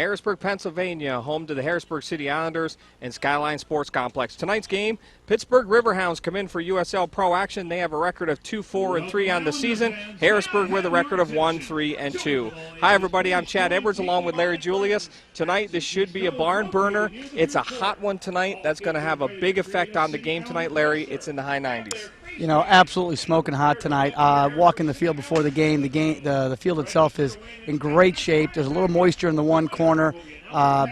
Harrisburg, Pennsylvania, home to the Harrisburg City Islanders and Skyline Sports Complex. Tonight's game, Pittsburgh Riverhounds come in for USL Pro action. They have a record of 2-4-3 on the season. Harrisburg with a record of 1-3-2. Hi, everybody. I'm Chad Edwards along with Larry Julius. Tonight, this should be a barn burner. It's a hot one tonight. That's going to have a big effect on the game tonight, Larry. It's in the high 90s. You know, absolutely smoking hot tonight. Walking the field before the game, the field itself is in great shape. There's a little moisture in the one corner.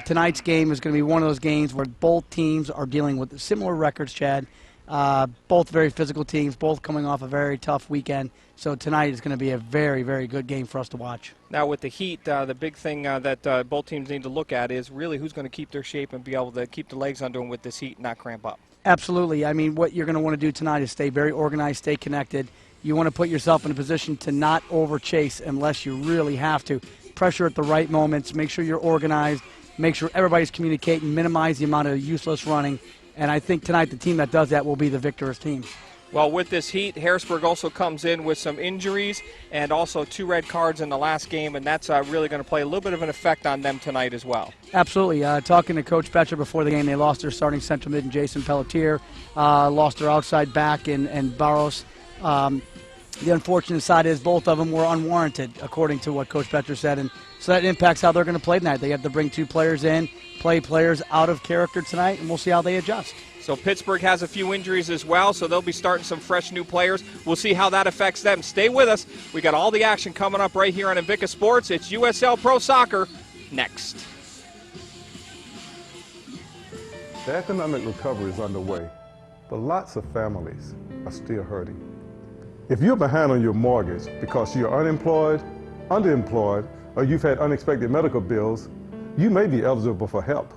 Tonight's game is going to be one of those games where both teams are dealing with similar records, Chad. Both very physical teams, both coming off a very tough weekend. So tonight is going to be a very, very good game for us to watch. Now with the heat, the big thing that both teams need to look at is really who's going to keep their shape and be able to keep the legs under them with this heat and not cramp up. Absolutely. I mean, what you're going to want to do tonight is stay very organized, stay connected. You want to put yourself in a position to not over-chase unless you really have to. Pressure at the right moments, make sure you're organized, make sure everybody's communicating, minimize the amount of useless running. And I think tonight the team that does that will be the victorious team. Well, with this heat, Harrisburg also comes in with some injuries and also 2 red cards in the last game, and that's really going to play a little bit of an effect on them tonight as well. Absolutely. Talking to Coach Betcher before the game, they lost their starting central mid in Jason Pelletier, lost their outside back in Barros. The unfortunate side is both of them were unwarranted, according to what Coach Betcher said, and so that impacts how they're going to play tonight. They have to bring 2 players in, play players out of character tonight, and we'll see how they adjust. So Pittsburgh has a few injuries as well, so they'll be starting some fresh new players. We'll see how that affects them. Stay with us. We got all the action coming up right here on Invicta Sports. It's USL Pro Soccer next. The economic recovery is underway, but lots of families are still hurting. If you're behind on your mortgage because you're unemployed, underemployed, or you've had unexpected medical bills, you may be eligible for help.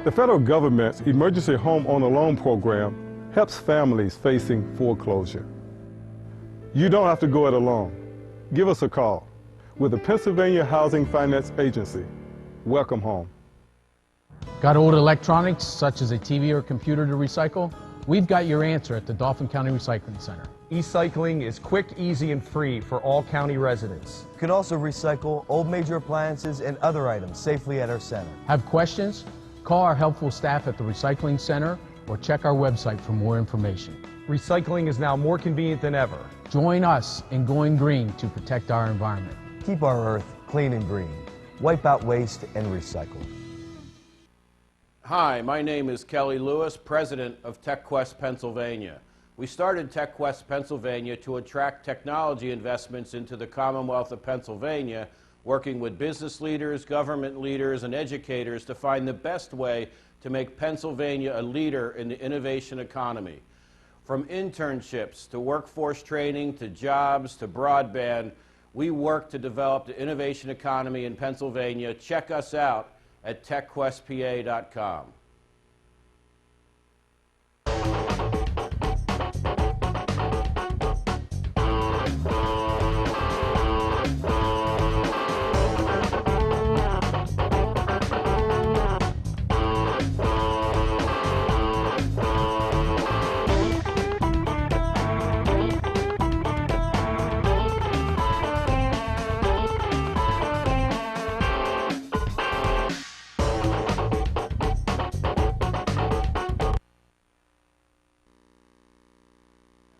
The federal government's Emergency Homeowner Loan Program helps families facing foreclosure. You don't have to go it alone. Give us a call. We're the Pennsylvania Housing Finance Agency. Welcome home. Got old electronics, such as a TV or computer to recycle? We've got your answer at the Dauphin County Recycling Center. E-cycling is quick, easy, and free for all county residents. You can also recycle old major appliances and other items safely at our center. Have questions? Call our helpful staff at the Recycling Center or check our website for more information. Recycling is now more convenient than ever. Join us in going green to protect our environment. Keep our earth clean and green. Wipe out waste and recycle. Hi, my name is Kelly Lewis, president of Techquest, Pennsylvania. We started Techquest, Pennsylvania to attract technology investments into the Commonwealth of Pennsylvania, working with business leaders, government leaders, and educators to find the best way to make Pennsylvania a leader in the innovation economy. From internships to workforce training to jobs to broadband, we work to develop the innovation economy in Pennsylvania. Check us out at techquestpa.com.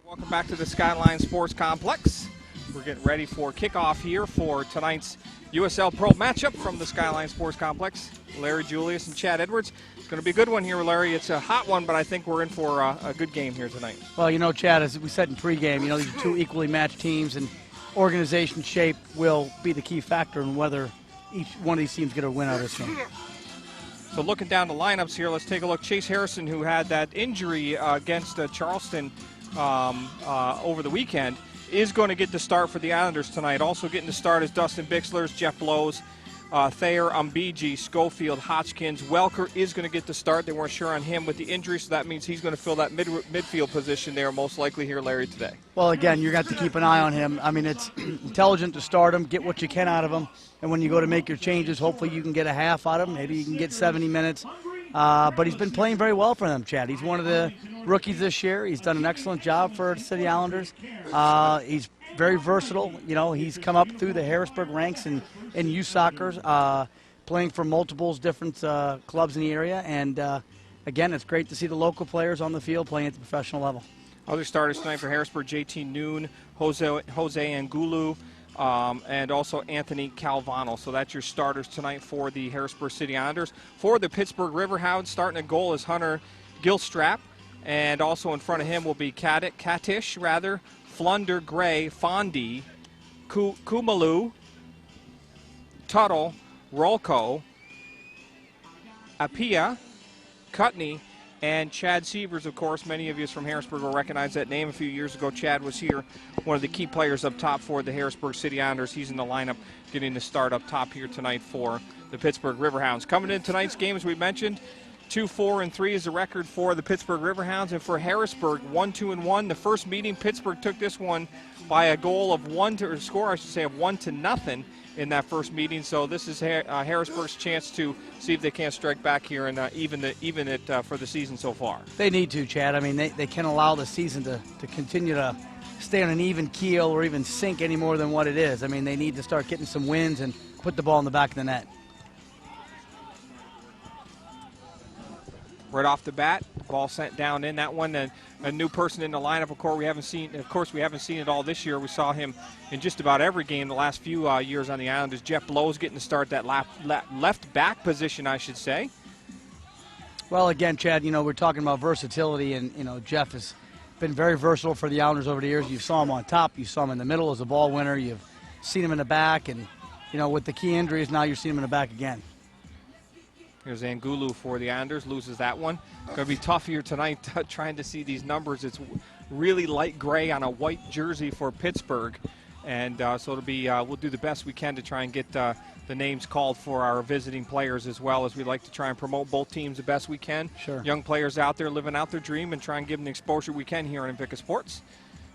Welcome back to the Skyline Sports Complex. We're getting ready for kickoff here for tonight's USL Pro matchup from the Skyline Sports Complex. Larry Julius and Chad Edwards. It's going to be a good one here, Larry. It's a hot one, but I think we're in for a good game here tonight. Well, you know, Chad, as we said in pregame, you know, these are 2 equally matched teams, and organization shape will be the key factor in whether each one of these teams get a win out of this game. So looking down the lineups here, let's take a look. Chase Harrison, who had that injury against Charleston over the weekend, is going to get the start for the Islanders tonight. Also getting the start is Dustin Bixlers, Jeff Blows, Thayer, Umbiji, Schofield, Hodgkins. Welker is going to get the start. They weren't sure on him with the injury, so that means he's going to fill that midfield position there most likely here, Larry, today. Well, again, you're going to have to keep an eye on him. I mean, it's intelligent to start him, get what you can out of him, and when you go to make your changes, hopefully you can get a half out of him. Maybe you can get 70 minutes. But he's been playing very well for them, Chad. He's one of the rookies this year. He's done an excellent job for the City Islanders. He's very versatile. You know, he's come up through the Harrisburg ranks in youth soccer, playing for multiple different clubs in the area. And, again, it's great to see the local players on the field playing at the professional level. Other starters tonight for Harrisburg: JT Noon, Jose Angulu, and also Anthony Calvano. So that's your starters tonight for the Harrisburg City Islanders. For the Pittsburgh Riverhounds, starting at goal is Hunter Gilstrap, and also in front of him will be Katish, Flunder, Gray, Fondi, Kumalu, Tuttle, Rolko, Apia, Cutney, and Chad Sievers. Of course, many of you from Harrisburg will recognize that name. A few years ago, Chad was here, one of the key players up top for the Harrisburg City Islanders. He's in the lineup, getting the start up top here tonight for the Pittsburgh Riverhounds. Coming in tonight's game, as we mentioned, 2-4-3 is the record for the Pittsburgh Riverhounds, and for Harrisburg, 1-2-1. The first meeting, Pittsburgh took this one by a goal of 1-0 in that first meeting. So this is Harrisburg's chance to see if they can't strike back here and even it for the season so far. They need to, Chad. I mean, they can't allow the season to continue to stay on an even keel or even sink any more than what it is. I mean, they need to start getting some wins and put the ball in the back of the net. Right off the bat, ball sent down in that one. And a new person in the lineup. Of course, we haven't seen it all this year. We saw him in just about every game the last few years on the Islanders. Jeff Blows getting to start that left back position, I should say. Well, again, Chad, you know, we're talking about versatility, and, you know, Jeff has been very versatile for the Islanders over the years. You saw him on top. You saw him in the middle as a ball winner. You've seen him in the back. And, you know, with the key injuries, now you're seeing him in the back again. Here's Angulu for the Islanders, loses that one. Going to be tough here tonight trying to see these numbers. It's really light gray on a white jersey for Pittsburgh. And so it'll be, we'll do the best we can to try and get the names called for our visiting players, as well as we like to try and promote both teams the best we can. Sure. Young players out there living out their dream and try and give them the exposure we can here in Invicta Sports.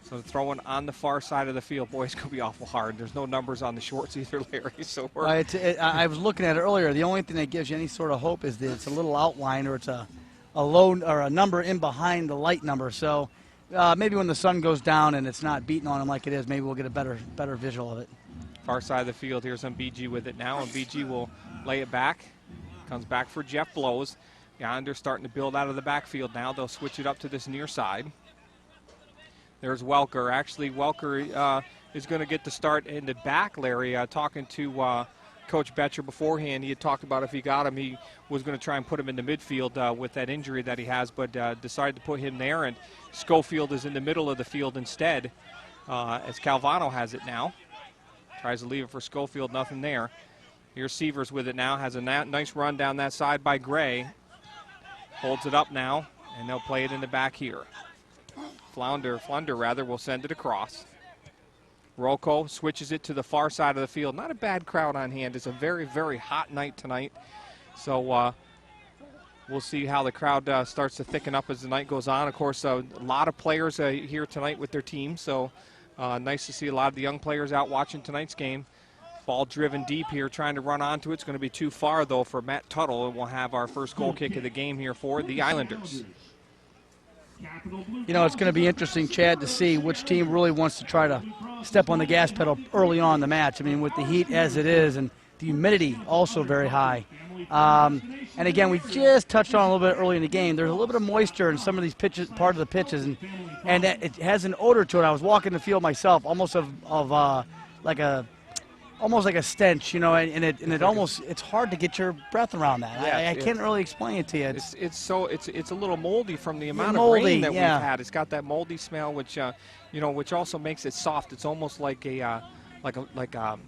So throwing on the far side of the field, boy, it's going to be awful hard. There's no numbers on the shorts either, Larry. So I was looking at it earlier. The only thing that gives you any sort of hope is that it's a little outline, or it's a low or a number in behind the light number. So maybe when the sun goes down and it's not beating on them like it is, maybe we'll get a better visual of it. Far side of the field. Here's some BG with it now, and BG will lay it back. Comes back for Jeff Blows. The Islanders starting to build out of the backfield now. They'll switch it up to this near side. There's Welker. Actually, Welker is going to get the start in the back, Larry. Talking to Coach Betcher beforehand, he had talked about if he got him, he was going to try and put him in the midfield with that injury that he has, but decided to put him there. And Schofield is in the middle of the field instead, as Calvano has it now. Tries to leave it for Schofield, nothing there. Here's Sievers with it now. Has a nice run down that side by Gray. Holds it up now, and they'll play it in the back here. Flunder will send it across. Rolko switches it to the far side of the field. Not a bad crowd on hand. It's a very, very hot night tonight. So we'll see how the crowd starts to thicken up as the night goes on. Of course, a lot of players here tonight with their team. So nice to see a lot of the young players out watching tonight's game. Ball driven deep here, trying to run onto it. It's going to be too far, though, for Matt Tuttle. And we'll have our first goal kick of the game here for the Islanders. You know, it's going to be interesting, Chad, to see which team really wants to try to step on the gas pedal early on in the match. I mean, with the heat as it is and the humidity also very high. And again, we just touched on a little bit early in the game. There's a little bit of moisture in some of these pitches, part of the pitches, and it has an odor to it. I was walking the field myself, almost almost like a stench, you know, and it almost, it's hard to get your breath around that. Yeah, I can't really explain it to you. It's a little moldy from the amount of rain that we've had. It's got that moldy smell, which which also makes it soft. It's almost like I'm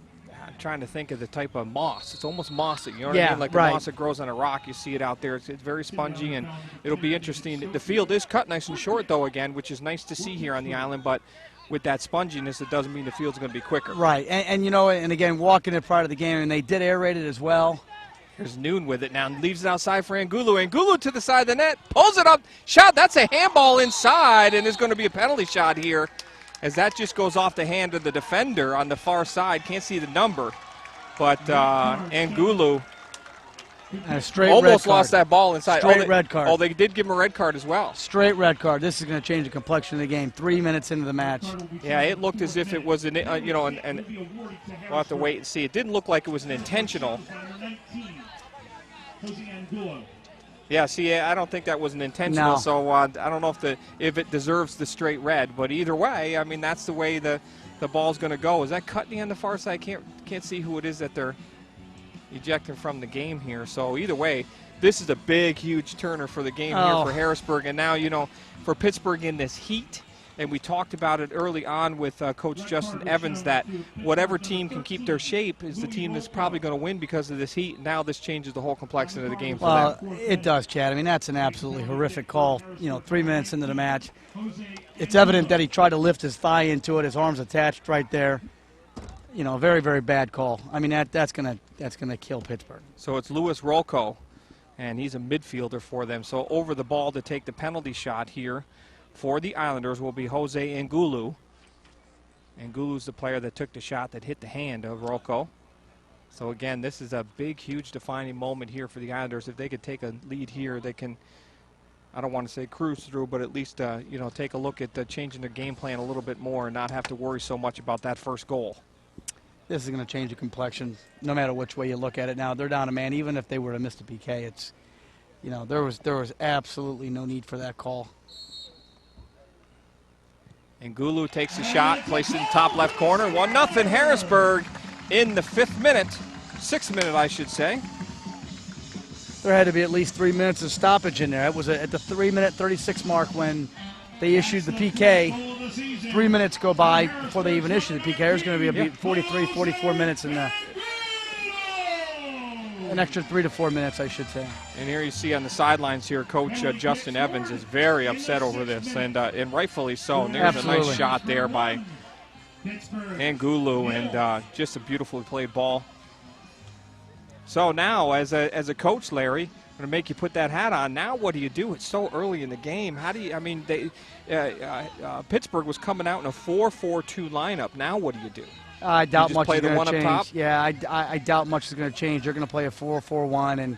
trying to think of the type of moss. It's almost mossy, you know what I mean? Like the moss that grows on a rock. You see it out there. It's very spongy, and it'll be interesting. The field is cut nice and short, though, again, which is nice to see here on the island, but with that sponginess, it doesn't mean the field's going to be quicker. Right, and you know, and again, walking it prior to the game, and they did aerate it as well. Here's Noon with it now, and leaves it outside for Angulu. Angulu to the side of the net, pulls it up, shot. That's a handball inside, and there's going to be a penalty shot here, as that just goes off the hand of the defender on the far side. Can't see the number, but Angulu And a straight Almost red card. lost that ball inside. Straight red card. Oh, they did give him a red card as well. Straight red card. This is going to change the complexion of the game. 3 minutes into the match. Yeah, it looked as if it was an, and we'll have to wait and see. It didn't look like it was an intentional. Yeah, see, I don't think that was an intentional. No. So I don't know if it deserves the straight red. But either way, I mean, that's the way the ball's going to go. Is that Cutney on the far side? Can't see who it is that they're ejecting from the game here. So either way, this is a big, huge turner for the game here for Harrisburg. And now, for Pittsburgh in this heat, and we talked about it early on with Coach Justin Evans, that whatever team can keep their shape is the team that's probably going to win because of this heat. Now this changes the whole complexity of the game for them. It does, Chad. I mean, that's an absolutely horrific call, 3 minutes into the match. It's evident that he tried to lift his thigh into it, his arm's attached right there. Very, very bad call. I mean, that's gonna kill Pittsburgh. So it's Louis Rolko, and he's a midfielder for them. So over the ball to take the penalty shot here for the Islanders will be Jose Angulu. Angulu's the player that took the shot that hit the hand of Rolko. So again, this is a big, huge defining moment here for the Islanders. If they could take a lead here, they can, I don't want to say cruise through, but at least take a look at changing their game plan a little bit more and not have to worry so much about that first goal. This is going to change the complexion no matter which way you look at it. Now they're down a man. Even if they were to miss the PK, it's, there was absolutely no need for that call. Angulu takes the shot, places it in the top left corner. 1-0 Harrisburg in the 6th minute, I should say. There had to be at least 3 minutes of stoppage in there. It was at the 3-minute 36 mark when they issued the PK. 3 minutes go by before they even issue the PK. There's going to be 43, 44 minutes in the an extra 3 to 4 minutes, I should say. And here you see on the sidelines here, Coach Justin Evans is very upset over this, and rightfully so. And there's Absolutely. a nice shot there by Angulu, and just a beautifully played ball. So now, as a coach, Larry, I'm going to make you put that hat on. Now what do you do? It's so early in the game. How do you, I mean, Pittsburgh was coming out in a 4-4-2 lineup. Now what do you do? I doubt much is going to change. Top? Yeah, I doubt much is going to change. They're going to play a 4-4-1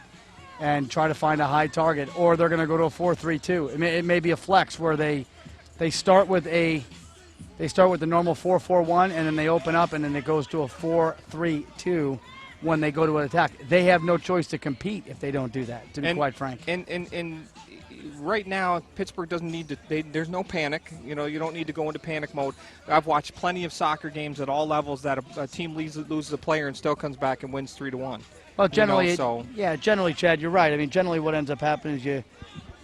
and try to find a high target, or they're going to go to a 4-3-2. It may be a flex where they start with the normal 4-4-1 and then they open up and then it goes to a 4-3-2 when they go to an attack. They have no choice to compete if they don't do that, to be quite frank. And right now, Pittsburgh doesn't need to. There's no panic. You don't need to go into panic mode. I've watched plenty of soccer games at all levels that a team loses a player and still comes back and wins 3-1. Well, generally, generally, Chad, you're right. I mean, generally, what ends up happening is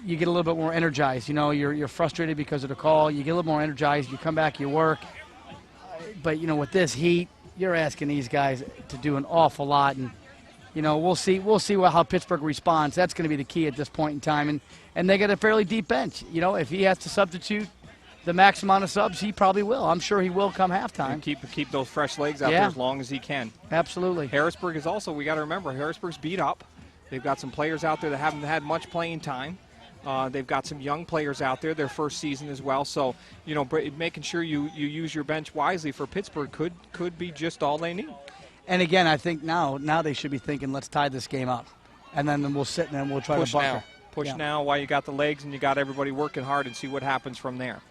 you get a little bit more energized. You're frustrated because of the call. You get a little more energized. You come back, you work. But with this heat, you're asking these guys to do an awful lot, and we'll see how Pittsburgh responds. That's going to be the key at this point in time, and they got a fairly deep bench. If he has to substitute the max amount of subs, he probably will. I'm sure he will come halftime. And keep those fresh legs out there as long as he can. Absolutely. Harrisburg is also, we got to remember, Harrisburg's beat up. They've got some players out there that haven't had much playing time. They've got some young players out there, their first season as well. So, making sure you use your bench wisely for Pittsburgh could be just all they need. And again, I think now they should be thinking, let's tie this game up. And then we'll sit and then we'll try to bunker. Push now while you got the legs and you got everybody working hard and see what happens from there.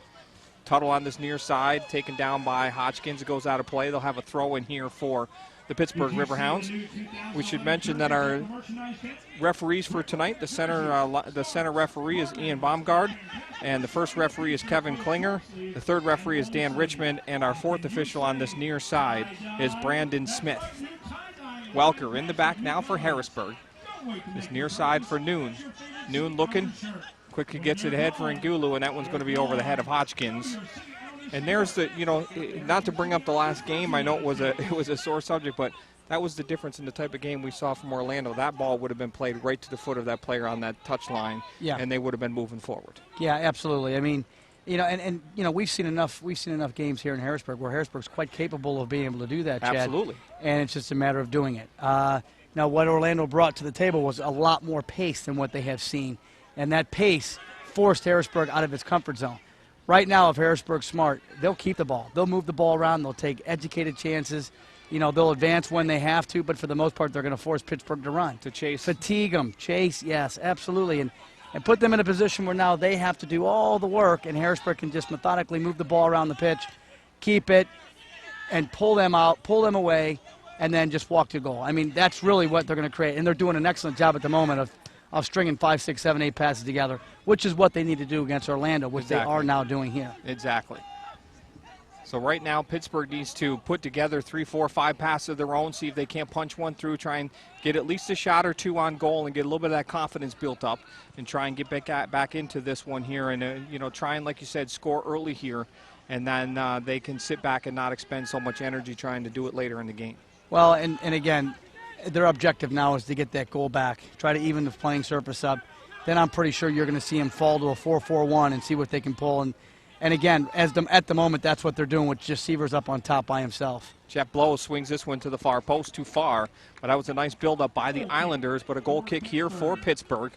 Tuttle on this near side, taken down by Hodgkins. It goes out of play. They'll have a throw in here for the Pittsburgh Riverhounds. We should mention that our referees for tonight, the center referee is Ian Baumgard, and the first referee is Kevin Klinger. The third referee is Dan Richmond, and our fourth official on this near side is Brandon Smith. Welker in the back now for Harrisburg. This near side for Noon. Noon looking, quickly gets it ahead for Angulu, and that one's going to be over the head of Hodgkins. And there's the, not to bring up the last game, I know it was a sore subject, but that was the difference in the type of game we saw from Orlando. That ball would have been played right to the foot of that player on that touch line, and they would have been moving forward. Yeah, absolutely. I mean, we've seen enough games here in Harrisburg where Harrisburg's quite capable of being able to do that, Chad. Absolutely. And it's just a matter of doing it. Now, what Orlando brought to the table was a lot more pace than what they have seen, and that pace forced Harrisburg out of its comfort zone. Right now, if Harrisburg's smart, they'll keep the ball. They'll move the ball around. They'll take educated chances. You know, they'll advance when they have to, but for the most part, they're going to force Pittsburgh to run. To chase. Fatigue them. Chase, yes, absolutely. And put them in a position where now they have to do all the work, and Harrisburg can just methodically move the ball around the pitch, keep it, and pull them out, pull them away, and then just walk to goal. I mean, that's really what they're going to create. And they're doing an excellent job at the moment of stringing 5, 6, 7, 8 passes together, which is what they need to do against Orlando, which they are now doing here. Exactly. So right now, Pittsburgh needs to put together 3, 4, 5 passes of their own, see if they can't punch one through, try and get at least a shot or two on goal and get a little bit of that confidence built up and try and get back into this one here and, you know, try and, like you said, score early here, and then they can sit back and not expend so much energy trying to do it later in the game. Well, and again, their objective now is to get that goal back, try to even the playing surface up. Then I'm pretty sure you're going to see them fall to a 4-4-1 and see what they can pull. And again, at the moment, that's what they're doing with just Severs up on top by himself. Jeff Blow swings this one to the far post, too far. But that was a nice build-up by the Islanders, but a goal kick here for Pittsburgh.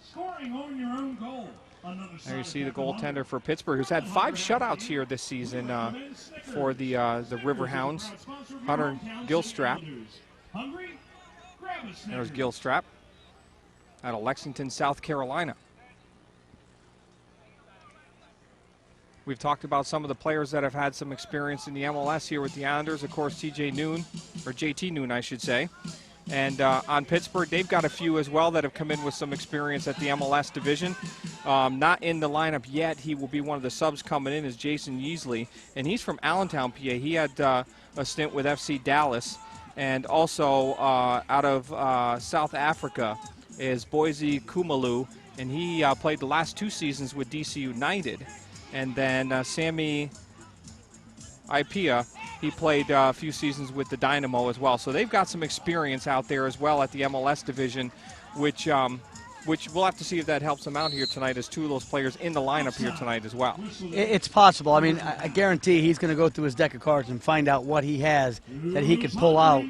Scoring on your own goal. There you see the goaltender for Pittsburgh, who's had 5 shutouts here this season for the Riverhounds. Hunter Gilstrap. There's Gilstrap out of Lexington, South Carolina. We've talked about some of the players that have had some experience in the MLS here with the Islanders. Of course, TJ Noon, or JT Noon, I should say. And on Pittsburgh, they've got a few as well that have come in with some experience at the MLS division. Not in the lineup yet. He will be one of the subs coming in, is Jason Yeasley. And he's from Allentown, PA. He had a stint with FC Dallas. And also out of South Africa is Boise Kumalu. And he played the last 2 seasons with DC United. And then Sammy Ipia, he played a few seasons with the Dynamo as well. So they've got some experience out there as well at the MLS division, which we'll have to see if that helps them out here tonight as 2 of those players in the lineup here tonight as well. It's possible. I mean, I guarantee he's going to go through his deck of cards and find out what he has that he could pull out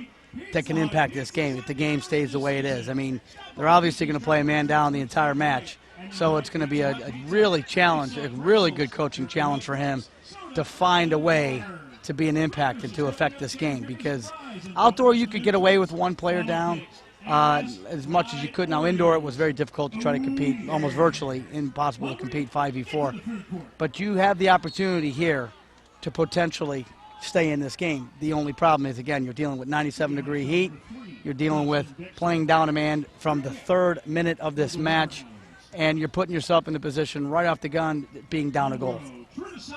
that can impact this game if the game stays the way it is. I mean, they're obviously going to play a man down the entire match. So it's going to be a really good coaching challenge for him to find a way to be an impact and to affect this game. Because outdoor you could get away with 1 player down as much as you could. Now indoor it was very difficult to try to compete, almost virtually impossible to compete 5v4. But you have the opportunity here to potentially stay in this game. The only problem is, again, you're dealing with 97-degree heat. You're dealing with playing down a man from the 3rd minute of this match. And you're putting yourself in the position right off the gun being down a goal. So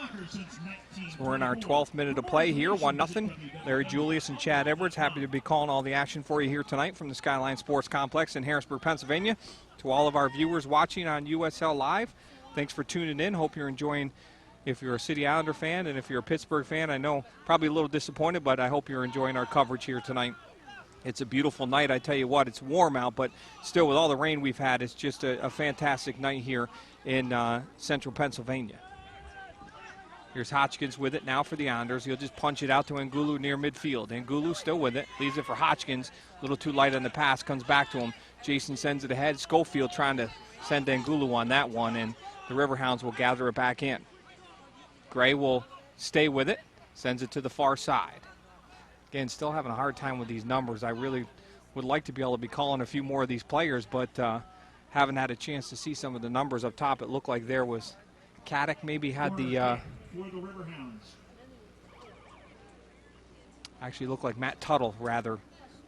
we're in our 12th minute of play here, 1-0. Larry Julius and Chad Edwards happy to be calling all the action for you here tonight from the Skyline Sports Complex in Harrisburg, Pennsylvania. To all of our viewers watching on USL Live, thanks for tuning in. Hope you're enjoying. If you're a City Islander fan and if you're a Pittsburgh fan, I know probably a little disappointed, but I hope you're enjoying our coverage here tonight. It's a beautiful night. I tell you what, it's warm out, but still with all the rain we've had, it's just a fantastic night here in central Pennsylvania. Here's Hotchkins with it now for the Islanders. He'll just punch it out to Ngulu near midfield. Ngulu still with it, leaves it for Hotchkins. A little too light on the pass, comes back to him. Jason sends it ahead. Schofield trying to send Ngulu on that one, and the Riverhounds will gather it back in. Gray will stay with it, sends it to the far side. Again, still having a hard time with these numbers. I really would like to be able to be calling a few more of these players, but haven't had a chance to see some of the numbers up top. It looked like there was Caddick maybe had the actually looked like Matt Tuttle rather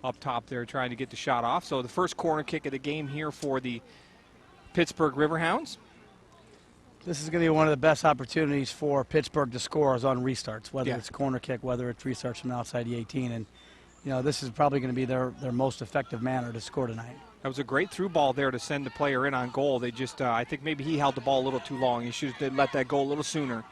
up top there trying to get the shot off. So the first corner kick of the game here for the Pittsburgh Riverhounds. This is going to be one of the best opportunities for Pittsburgh to score is on restarts, whether Yeah. it's corner kick, whether it's restarts from outside the 18. And, you know, this is probably going to be their most effective manner to score tonight. That was a great through ball there to send the player in on goal. They just, I think maybe he held the ball a little too long. He should have let that go a little sooner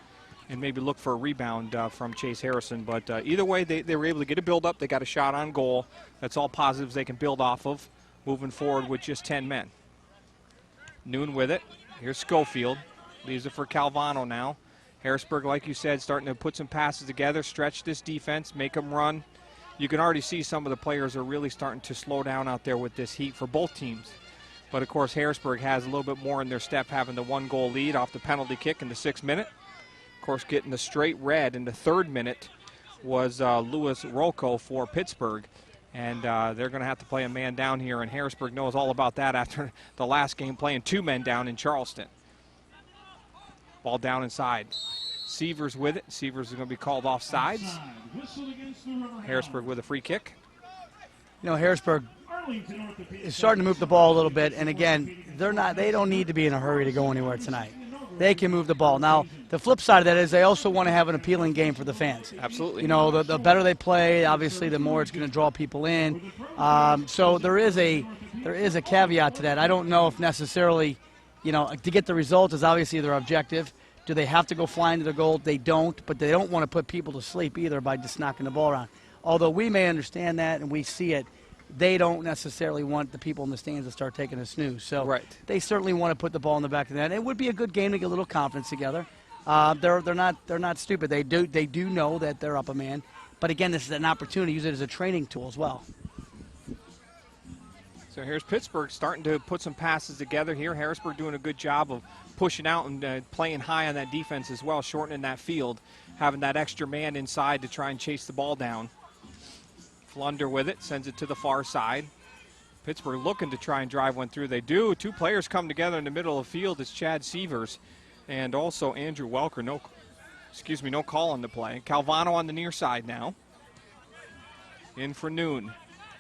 and maybe look for a rebound from Chase Harrison. But either way, they were able to get a build-up. They got a shot on goal. That's all positives they can build off of moving forward with just 10 men. Noon with it. Here's Schofield. Leaves it for Calvano now. Harrisburg, like you said, starting to put some passes together, stretch this defense, make them run. You can already see some of the players are really starting to slow down out there with this heat for both teams. But, of course, Harrisburg has a little bit more in their step, having the 1-goal lead off the penalty kick in the 6th minute. Of course, getting the straight red in the 3rd minute was Louis Rolco for Pittsburgh. And they're going to have to play a man down here, and Harrisburg knows all about that after the last game, playing 2 men down in Charleston. Ball down inside. Severs with it. Severs is going to be called offsides. Harrisburg with a free kick. You know, Harrisburg is starting to move the ball a little bit, and again, they don't need to be in a hurry to go anywhere tonight. They can move the ball. Now, the flip side of that is they also want to have an appealing game for the fans. Absolutely. You know, the better they play, obviously, the more it's going to draw people in. So there is a caveat to that. I don't know if necessarily, you know, to get the result is obviously their objective. Do they have to go flying to the goal? They don't, but they don't want to put people to sleep either by just knocking the ball around. Although we may understand that and we see it, they don't necessarily want the people in the stands to start taking a snooze. So they certainly want to put the ball in the back of the net. It would be a good game to get a little confidence together. They're not stupid. They do know that they're up a man. But again, this is an opportunity to use it as a training tool as well. So here's Pittsburgh starting to put some passes together here. Harrisburg doing a good job of pushing out and playing high on that defense as well, shortening that field, having that extra man inside to try and chase the ball down. Flunder with it, sends it to the far side. Pittsburgh looking to try and drive one through. They do. 2 players come together in the middle of the field. It's Chad Severs and also Andrew Welker. No call on the play. Calvano on the near side now. In for Noon.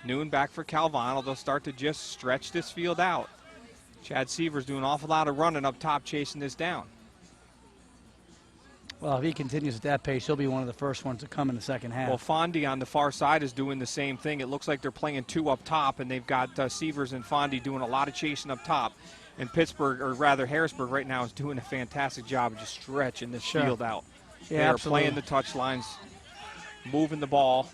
Noon back for Calvano. They'll start to just stretch this field out. Chad Severs doing an awful lot of running up top chasing this down. Well, if he continues at that pace, he'll be one of the first ones to come in the second half. Well, Fondy on the far side is doing the same thing. It looks like they're playing 2 up top, and they've got Severs and Fondy doing a lot of chasing up top. And Pittsburgh, or rather Harrisburg right now, is doing a fantastic job of just stretching this field out. Yeah, they are absolutely. playing the touch lines, moving the ball.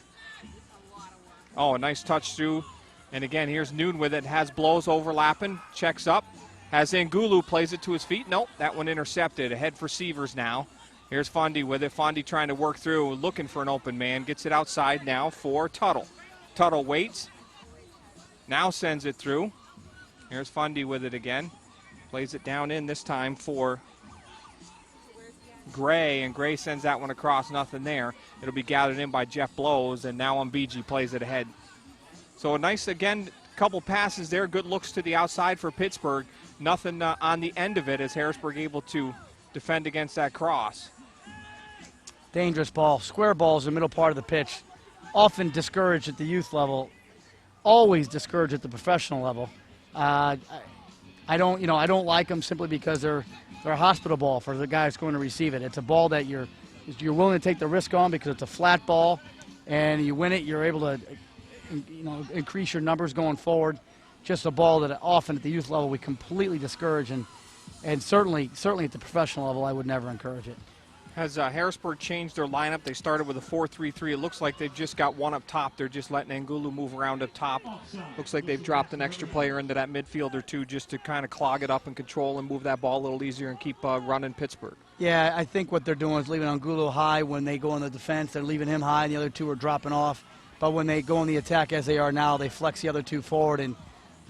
Oh, a nice touch through. And again, here's Noon with it. Has blows overlapping, checks up. Has Angulu, plays it to his feet. Nope, that one intercepted. Ahead for Severs now. Here's Fondy with it. Fondy trying to work through, looking for an open man. Gets it outside now for Tuttle. Tuttle waits. Now sends it through. Here's Fondy with it again. Plays it down in this time for Gray, and Gray sends that one across. Nothing there. It'll be gathered in by Jeff Blows, and now Mbiji plays it ahead. So a nice, again, couple passes there. Good looks to the outside for Pittsburgh. Nothing on the end of it as Harrisburg able to defend against that cross. Dangerous ball. Square balls in the middle part of the pitch. Often discouraged at the youth level. Always discouraged at the professional level. I don't like them simply because they're a hospital ball for the guy that's going to receive it. It's a ball that you're willing to take the risk on because it's a flat ball, and you win it, you're able to increase your numbers going forward. Just a ball that often at the youth level we completely discourage, and certainly at the professional level I would never encourage it. Has Harrisburg changed their lineup? They started with a 4-3-3. It looks like they've just got one up top. They're just letting Angulu move around up top. Looks like they've dropped an extra player into that midfield or two just to kind of clog it up and control and move that ball a little easier and keep running Pittsburgh. Yeah, I think what they're doing is leaving Angulu high when they go in the defense. They're leaving him high, and the other 2 are dropping off. But when they go in the attack as they are now, they flex the other 2 forward and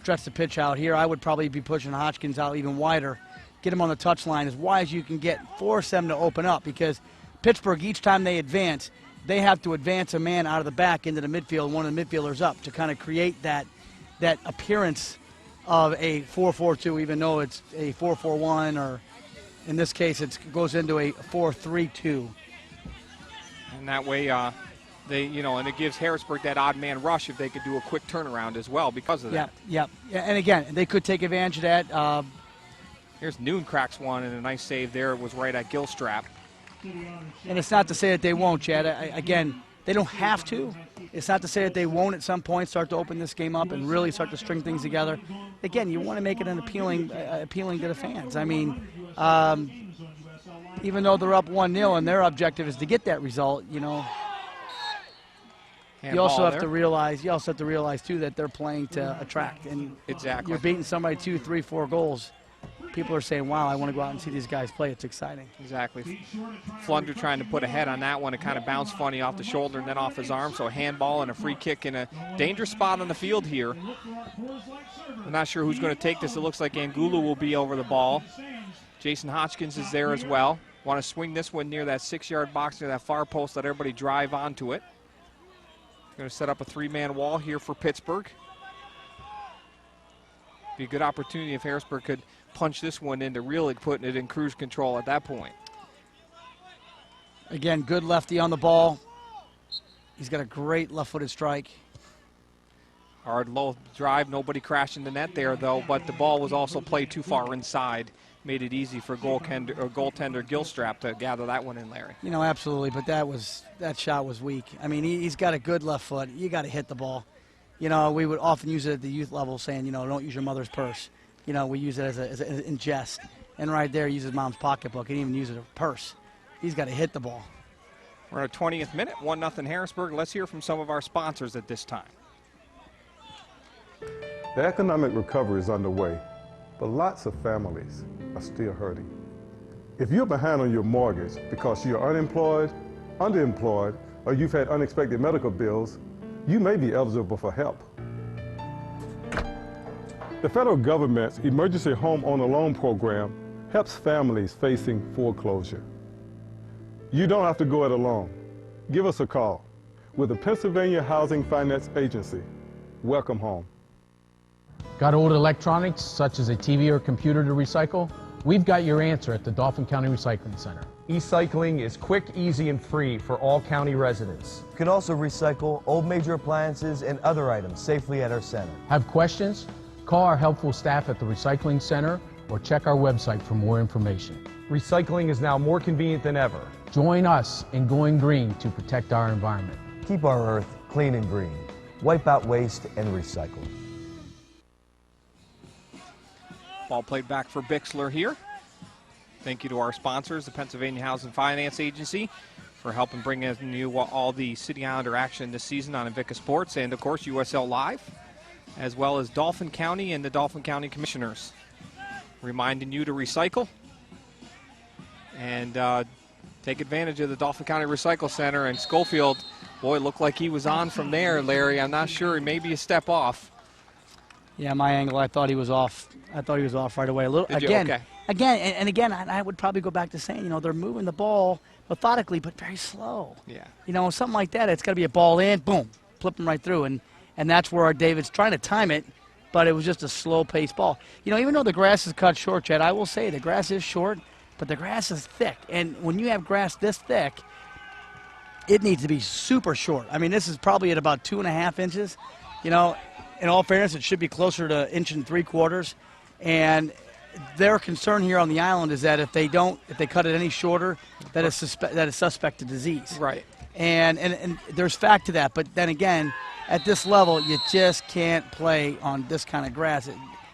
stretch the pitch out. Here I would probably be pushing Hodgkins out even wider. Get him on the touch line as wide as you can get, force them to open up, because Pittsburgh, each time they advance, they have to advance a man out of the back into the midfield, one of the midfielders up, to kind of create that appearance of a 4-4-2, even though it's a 4-4-1, or in this case it goes into a 4-3-2. And that way and it gives Harrisburg that odd man rush if they could do a quick turnaround as well because of that. Yep. And again, they could take advantage of that. Here's Noon, cracks one, and a nice save there. It was right at Gilstrap. And it's not to say that they won't, Chad. Again, they don't have to. It's not to say that they won't at some point start to open this game up and really start to string things together. Again, you want to make it an appealing to the fans. I mean, even though they're up 1-0 and their objective is to get that result, you also have to realize too that they're playing to attract. And exactly. You're beating somebody 2, 3, 4 goals. People are saying, wow, I want to go out and see these guys play. It's exciting. Exactly. Flunder trying to put a head on that one. It kind of bounced funny off the shoulder and then off his arm. So a handball and a free kick in a dangerous spot on the field here. I'm not sure who's going to take this. It looks like Angulu will be over the ball. Jason Hodgkins is there as well. Want to swing this one near that 6-yard box, near that far post, let everybody drive onto it. Going to set up a 3-man wall here for Pittsburgh. Be a good opportunity if Harrisburg could punch this one into really putting it in cruise control at that point. Again, good lefty on the ball. He's got a great left-footed strike. Hard low drive, nobody crashing the net there though, but the ball was also played too far inside. Made it easy for goaltender Gilstrap to gather that one in, Larry. You know, absolutely, but that shot was weak. I mean, he's got a good left foot. You got to hit the ball. You know, we would often use it at the youth level saying, you know, don't use your mother's purse. You know, we use it as in jest. And right there, he uses mom's pocketbook. He didn't even use it as a purse. He's got to hit the ball. We're at our 20th minute, 1-0 Harrisburg. Let's hear from some of our sponsors at this time. The economic recovery is underway, but lots of families are still hurting. If you're behind on your mortgage because you're unemployed, underemployed, or you've had unexpected medical bills, you may be eligible for help. The federal government's Emergency Homeowner Loan Program helps families facing foreclosure. You don't have to go it alone. Give us a call. With the Pennsylvania Housing Finance Agency. Welcome home. Got old electronics, such as a TV or computer to recycle? We've got your answer at the Dauphin County Recycling Center. E-cycling is quick, easy, and free for all county residents. You can also recycle old major appliances and other items safely at our center. Have questions? Call our helpful staff at the Recycling Center or check our website for more information. Recycling is now more convenient than ever. Join us in going green to protect our environment. Keep our earth clean and green. Wipe out waste and recycle. Ball played back for Bixler here. Thank you to our sponsors, the Pennsylvania Housing Finance Agency, for helping bring in all the City Islander action this season on Invicta Sports, and of course USL Live, as well as Dauphin County and the Dauphin County Commissioners. Reminding you to recycle and take advantage of the Dauphin County Recycle Center. And Schofield, boy, looked like he was on from there, Larry. I'm not sure, maybe a step off. Yeah, my angle, I thought he was off. I thought he was off right away. A little again, okay. Again, I would probably go back to saying, you know, they're moving the ball methodically, but very slow. Yeah. You know, something like that. It's got to be a ball in, boom, flip them right through, and that's where our David's trying to time it, but it was just a slow-paced ball. You know, even though the grass is cut short, Chad, I will say the grass is short, but the grass is thick, and when you have grass this thick, it needs to be super short. I mean, this is probably at about 2.5 inches. You know, in all fairness, it should be closer to 1 3/4 inches. And their concern here on the island is that if they cut it any shorter, that is suspect of disease. Right. And there's fact to that. But then again, at this level, you just can't play on this kind of grass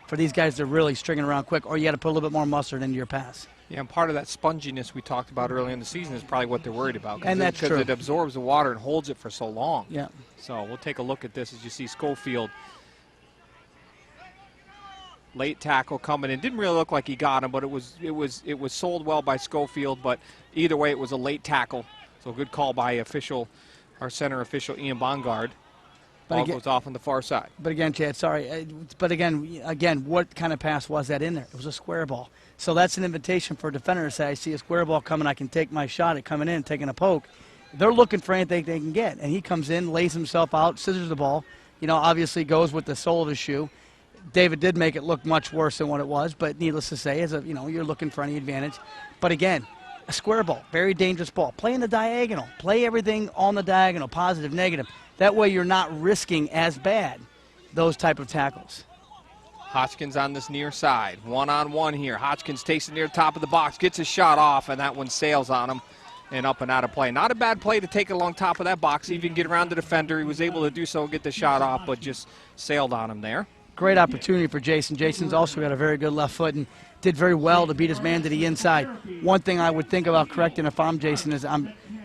for these guys to really string it around quick, or you got to put a little bit more mustard into your pass. Yeah, and part of that sponginess we talked about early in the season is probably what they're worried about. And that's true. Because it absorbs the water and holds it for so long. Yeah. So we'll take a look at this as you see Schofield. Late tackle coming in. Didn't really look like he got him, but it was sold well by Schofield. But either way, it was a late tackle. So a good call by our center official, Ian Bongard. Ball goes off on the far side. But again, Chad, sorry. But again, what kind of pass was that in there? It was a square ball. So that's an invitation for a defender to say, I see a square ball coming, I can take my shot at coming in, taking a poke. They're looking for anything they can get. And he comes in, lays himself out, scissors the ball. You know, obviously goes with the sole of his shoe. David did make it look much worse than what it was, but needless to say, you're looking for any advantage. But again, a square ball, very dangerous ball. Play in the diagonal. Play everything on the diagonal, positive, negative. That way you're not risking as bad those type of tackles. Hodgkins on this near side. One-on-one here. Hodgkins takes it near the top of the box, gets his shot off, and that one sails on him and up and out of play. Not a bad play to take it along top of that box. Even get around the defender. He was able to do so and get the shot off, but just sailed on him there. Great opportunity for Jason. Jason's also got a very good left foot and did very well to beat his man to the inside. One thing I would think about correcting if I'm Jason is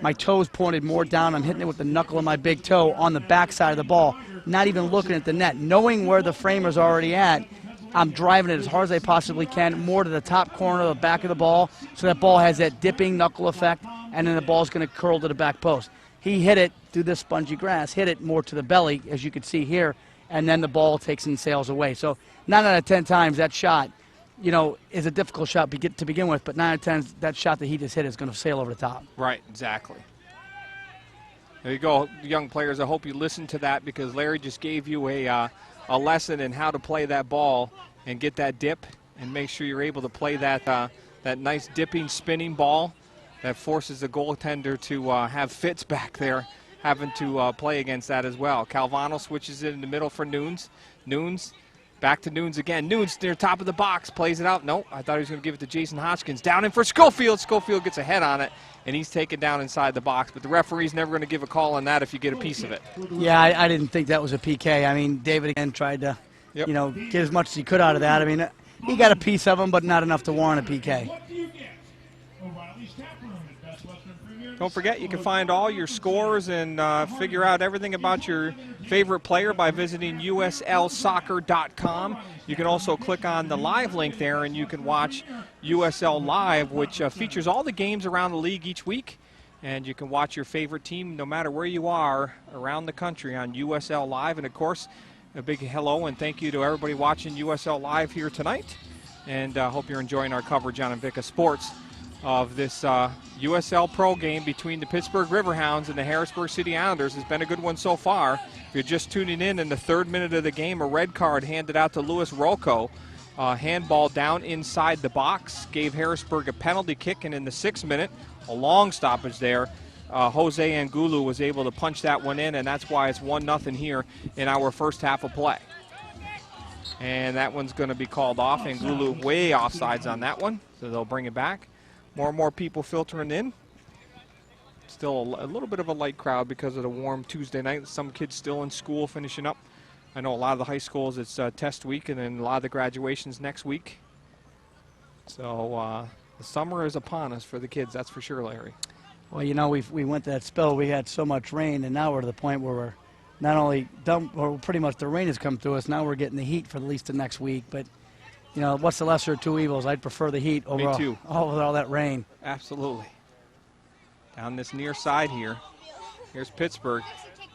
my toes pointed more down. I'm hitting it with the knuckle of my big toe on the back side of the ball, not even looking at the net. Knowing where the framer's already at, I'm driving it as hard as I possibly can, more to the top corner of the back of the ball, so that ball has that dipping knuckle effect, and then the ball's going to curl to the back post. He hit it through this spongy grass, hit it more to the belly, as you can see here, and then the ball takes and sails away. So 9 out of 10 times that shot you know, is a difficult shot to begin with, but 9 out of 10, that shot that he just hit is going to sail over the top. Right, exactly. There you go, young players. I hope you listened to that because Larry just gave you a lesson in how to play that ball and get that dip and make sure you're able to play that that nice dipping, spinning ball that forces the goaltender to have fits back there, having to play against that as well. Calvano switches it in the middle for Nunes. Nunes back to Nunes again. Nunes near top of the box, plays it out. No, I thought he was going to give it to Jason Hodgkins. Down in for Schofield. Schofield gets a head on it, and he's taken down inside the box. But the referee's never going to give a call on that if you get a piece of it. Yeah, I didn't think that was a PK. I mean, David again tried to, you know, get as much as he could out of that. I mean, he got a piece of him, but not enough to warrant a PK. Don't forget, you can find all your scores and figure out everything about your favorite player by visiting uslsoccer.com. You can also click on the live link there, and you can watch USL Live, which features all the games around the league each week. And you can watch your favorite team no matter where you are around the country on USL Live. And, of course, a big hello and thank you to everybody watching USL Live here tonight. And I hope you're enjoying our coverage on Invicta Sports of this USL Pro game between the Pittsburgh Riverhounds and the Harrisburg City Islanders. Has been a good one so far. If you're just tuning in the 3rd minute of the game, a red card handed out to Louis Rocco. Handball down inside the box, gave Harrisburg a penalty kick, and in the 6th minute, a long stoppage there, Jose Angulu was able to punch that one in, and that's why it's 1-0 here in our first half of play. And that one's going to be called off. Angulu way offsides on that one, so they'll bring it back. More and more people filtering in. Still a little bit of a light crowd because of the warm Tuesday night. Some kids still in school finishing up. I know a lot of the high schools, it's test week, and then a lot of the graduations next week. So the summer is upon us for the kids, that's for sure, Larry. Well, you know, we went to that spell. We had so much rain, and now we're to the point where we're not only done, or pretty much the rain has come through us. Now we're getting the heat for at least the next week. But, you know, what's the lesser of two evils? I'd prefer the heat over all that rain. Absolutely. Down this near side here. Here's Pittsburgh.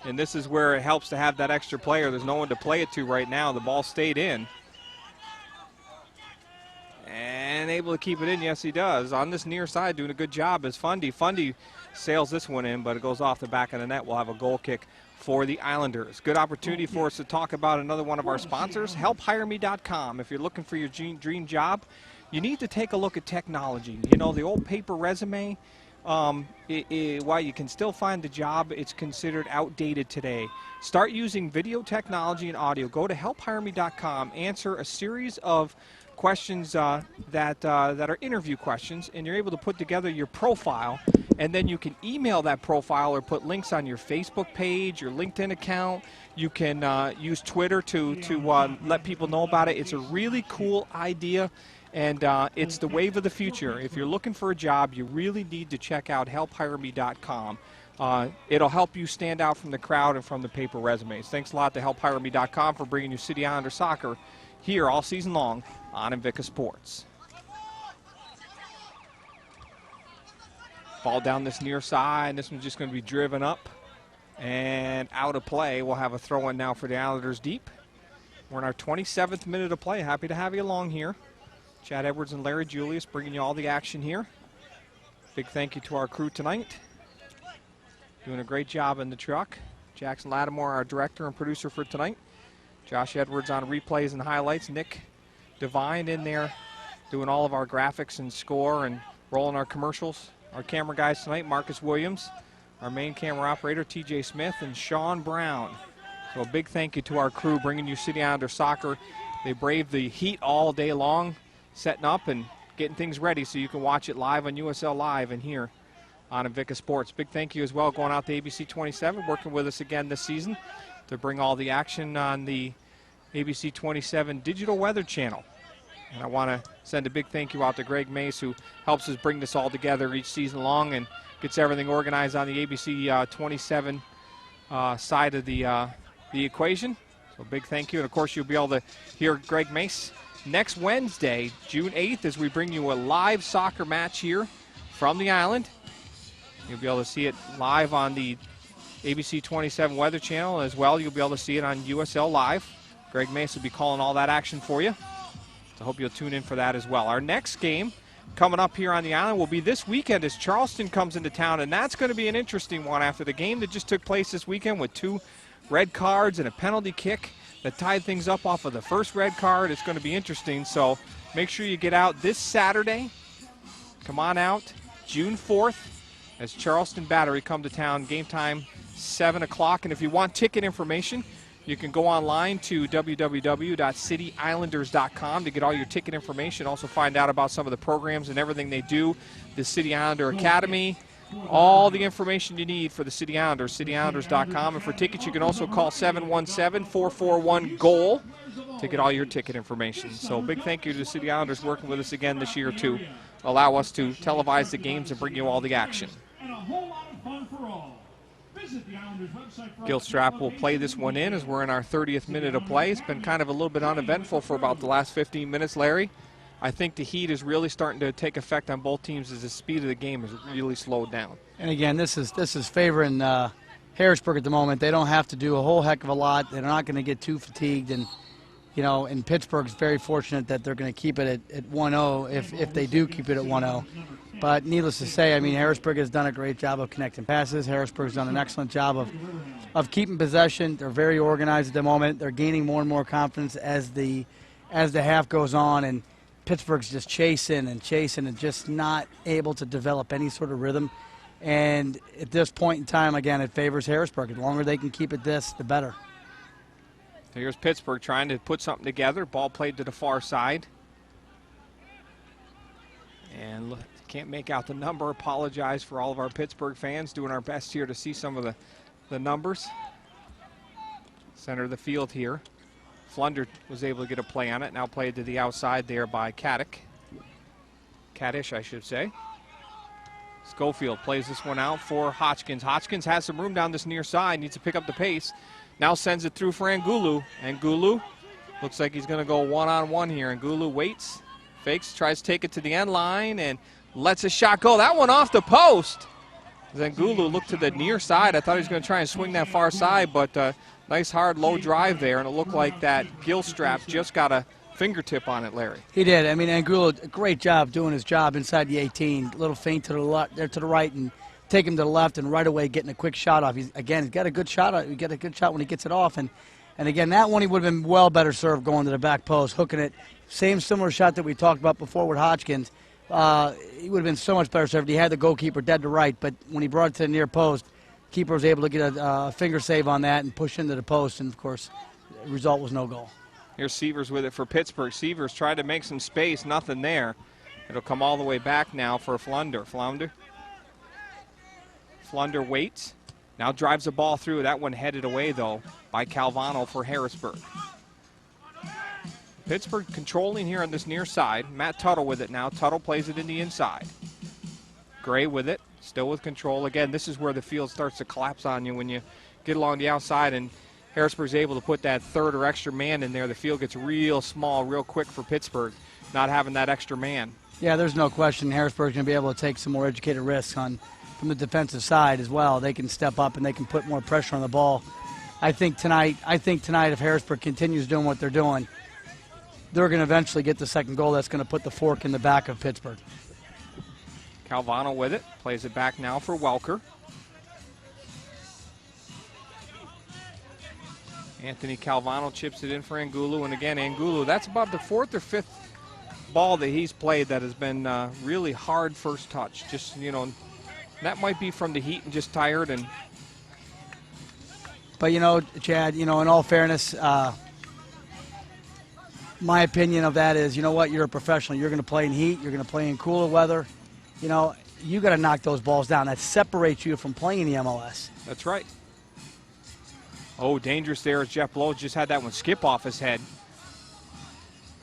And this is where it helps to have that extra player. There's no one to play it to right now. The ball stayed in. And able to keep it in. Yes, he does. On this near side, doing a good job is Fundy. Fundy sails this one in, but it goes off the back of the net. We'll have a goal kick for the Islanders. Good opportunity for us to talk about another one of our sponsors, helphireme.com. If you're looking for your dream job, you need to take a look at technology. You know, the old paper resume, while you can still find the job, it's considered outdated today. Start using video technology and audio. Go to helphireme.com, answer a series of questions that are interview questions, and you're able to put together your profile, and then you can email that profile or put links on your Facebook page, your LinkedIn account. You can use Twitter to let people know about it. It's a really cool idea, and it's the wave of the future. If you're looking for a job, you really need to check out helphireme.com. It'll help you stand out from the crowd and from the paper resumes. Thanks a lot to helphireme.com for bringing you City Islander soccer here all season long on Invicta Sports. Ball down this near side. This one's just going to be driven up and out of play. We'll have a throw-in now for the Islanders deep. We're in our 27th minute of play. Happy to have you along here. Chad Edwards and Larry Julius bringing you all the action here. Big thank you to our crew tonight. Doing a great job in the truck. Jackson Lattimore, our director and producer for tonight. Josh Edwards on replays and highlights. Nick Devine in there doing all of our graphics and score and rolling our commercials. Our camera guys tonight, Marcus Williams, our main camera operator, TJ Smith, and Sean Brown. So a big thank you to our crew bringing you City Islander soccer. They braved the heat all day long, setting up and getting things ready so you can watch it live on USL Live and here on Invicta Sports. Big thank you as well going out to ABC 27, working with us again this season to bring all the action on the ABC 27 Digital Weather Channel. And I want to send a big thank you out to Greg Mace, who helps us bring this all together each season long and gets everything organized on the ABC 27 side of the equation. So big thank you. And, of course, you'll be able to hear Greg Mace next Wednesday, June 8th, as we bring you a live soccer match here from the island. You'll be able to see it live on the ABC 27 Weather Channel as well. You'll be able to see it on USL Live. Greg Mace will be calling all that action for you. So I hope you'll tune in for that as well. Our next game coming up here on the island will be this weekend as Charleston comes into town, and that's going to be an interesting one after the game that just took place this weekend with 2 red cards and a penalty kick that tied things up off of the first red card. It's going to be interesting, so make sure you get out this Saturday. Come on out, June 4th, as Charleston Battery come to town. Game time, 7 o'clock, and if you want ticket information, you can go online to www.cityislanders.com to get all your ticket information. Also find out about some of the programs and everything they do. The City Islander Academy, all the information you need for the City Islanders, cityislanders.com. And for tickets, you can also call 717-441-GOAL to get all your ticket information. So big thank you to the City Islanders working with us again this year to allow us to televise the games and bring you all the action. And a whole lot of fun for all. Visit the Islanders website for Gilstrap will play this one in as we're in our 30th minute of play. It's been kind of a little bit uneventful for about the last 15 minutes, Larry. I think the heat is really starting to take effect on both teams as the speed of the game has really slowed down. And again, this is favoring Harrisburg at the moment. They don't have to do a whole heck of a lot. They're not going to get too fatigued, and and Pittsburgh's very fortunate that they're going to keep it at 1-0 if they do keep it at 1-0. But needless to say, I mean, Harrisburg has done a great job of connecting passes. Harrisburg's done an excellent job of keeping possession. They're very organized at the moment. They're gaining more and more confidence as the half goes on, and Pittsburgh's just chasing and just not able to develop any sort of rhythm. And at this point in time, again, it favors Harrisburg. The longer they can keep it this, the better. So here's Pittsburgh trying to put something together. Ball played to the far side. And look, can't make out the number. Apologize for all of our Pittsburgh fans. Doing our best here to see some of the numbers. Center of the field here. Flunder was able to get a play on it. Now played to the outside there by Caddish, I should say. Schofield plays this one out for Hotchkins. Hotchkins has some room down this near side. Needs to pick up the pace. Now sends it through for Angulu. Angulu looks like he's going to go one-on-one here. Angulu waits, fakes, tries to take it to the end line, and lets a shot go. That one off the post. Angulu looked to the near side. I thought he was going to try and swing that far side, but nice hard low drive there, and it looked like that Gilstrap just got a fingertip on it, Larry. He did. I mean, Angulu, a great job doing his job inside the 18. A little feint to the left, there to the right, and take him to the left, and right away getting a quick shot off. He's got a good shot. He got a good shot when he gets it off, and again, that one he would have been well better served going to the back post, hooking it. Similar shot that we talked about before with Hotchkins. He would have been so much better served. He had the goalkeeper dead to right, but when he brought it to the near post, keeper was able to get a finger save on that and push into the post, and of course, the result was no goal. Here's Severs with it for Pittsburgh. Severs tried to make some space, nothing there. It'll come all the way back now for Flunder. Flunder waits, now drives the ball through. That one headed away, though, by Calvano for Harrisburg. Pittsburgh controlling here on this near side. Matt Tuttle with it now. Tuttle plays it in the inside. Gray with it, still with control. Again, this is where the field starts to collapse on you when you get along the outside, and Harrisburg's able to put that third or extra man in there. The field gets real small real quick for Pittsburgh, not having that extra man. Yeah, there's no question Harrisburg's going to be able to take some more educated risks from the defensive side as well. They can step up and they can put more pressure on the ball. I think tonight if Harrisburg continues doing what they're doing, they're going to eventually get the second goal that's going to put the fork in the back of Pittsburgh. Calvano with it, plays it back now for Welker. Anthony Calvano chips it in for Angulu, and again, Angulu, that's about the 4th or 5th ball that he's played that has been really hard first touch. Just, that might be from the heat and just tired. But, Chad, in all fairness, my opinion of that is, you know what, you're a professional. You're going to play in heat. You're going to play in cooler weather. You got to knock those balls down. That separates you from playing the MLS. That's right. Oh, dangerous there as Jeff Blow just had that one skip off his head.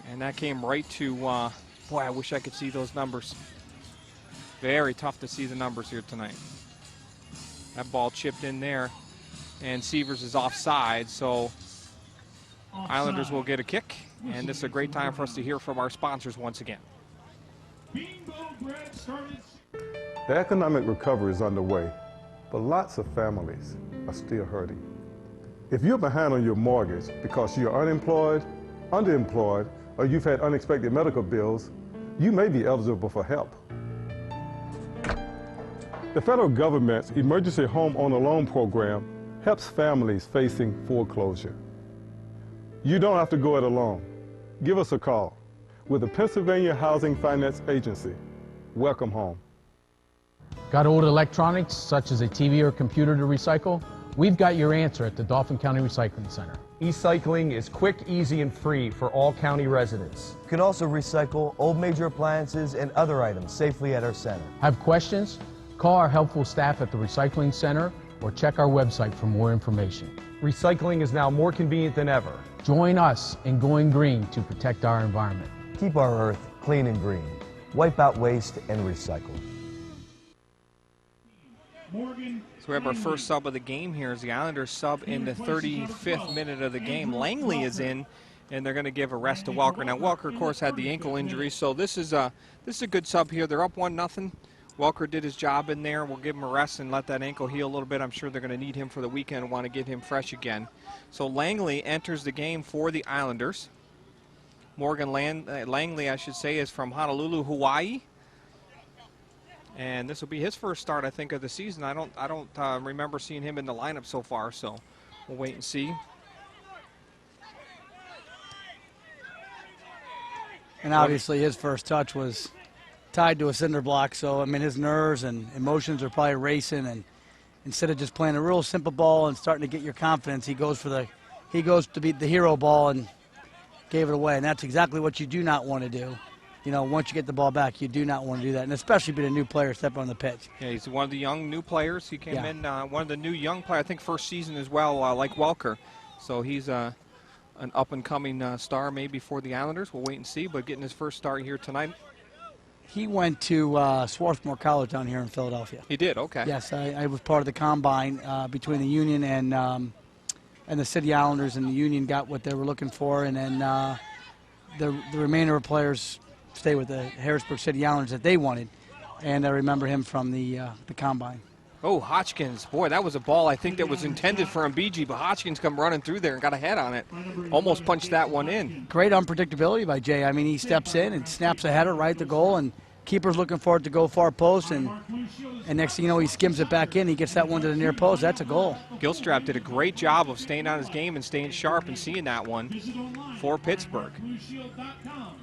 And that came right to, boy, I wish I could see those numbers. Very tough to see the numbers here tonight. That ball chipped in there, and Severs is offside, so Islanders will get a kick. And this is a great time for us to hear from our sponsors once again. The economic recovery is underway, but lots of families are still hurting. If you're behind on your mortgage because you're unemployed, underemployed, or you've had unexpected medical bills, you may be eligible for help. The federal government's Emergency Homeowner Loan Program helps families facing foreclosure. You don't have to go it alone. Give us a call. With the Pennsylvania Housing Finance Agency. Welcome home. Got old electronics, such as a TV or computer to recycle? We've got your answer at the Dauphin County Recycling Center. E-cycling is quick, easy, and free for all county residents. You can also recycle old major appliances and other items safely at our center. Have questions? Call our helpful staff at the Recycling Center or check our website for more information. Recycling is now more convenient than ever. Join us in going green to protect our environment. Keep our earth clean and green. Wipe out waste and recycle. Morgan. So we have our first sub of the game here as the Islanders sub in the 35th minute of the game. Langley is in, and they're going to give a rest to Welker. Now Welker, of course, had the ankle injury, so this is a good sub here. They're up 1-0. Welker did his job in there. We'll give him a rest and let that ankle heal a little bit. I'm sure they're going to need him for the weekend and want to get him fresh again. So Langley enters the game for the Islanders. Morgan Langley, I should say, is from Honolulu, Hawaii. And this will be his first start, I think, of the season. I don't remember seeing him in the lineup so far, so we'll wait and see. And obviously his first touch was tied to a cinder block, so I mean his nerves and emotions are probably racing, and instead of just playing a real simple ball and starting to get your confidence, he goes to beat the hero ball and gave it away. And that's exactly what you do not want to do. You know, once you get the ball back, you do not want to do that, and especially being a new player step on the pitch. Yeah, he's one of the young new players. He came in, one of the new young players, I think first season as well, like Welker. So he's an up-and-coming star maybe for the Islanders. We'll wait and see, but getting his first start here tonight. He went to Swarthmore College down here in Philadelphia. He did, okay. Yes, I was part of the combine between the Union and the City Islanders, and the Union got what they were looking for, and then the remainder of players stay with the Harrisburg City Islanders that they wanted, and I remember him from the combine. Oh, Hodgkins. Boy, that was a ball I think that was intended for Mbiji, but Hodgkins come running through there and got a head on it. Almost punched that one in. Great unpredictability by Jay. I mean, he steps in and snaps a header right at the goal, and keeper's looking for it to go far post, and next thing you know, he skims it back in. He gets that one to the near post. That's a goal. Gilstrap did a great job of staying on his game and staying sharp and seeing that one for Pittsburgh. BlueShield.com.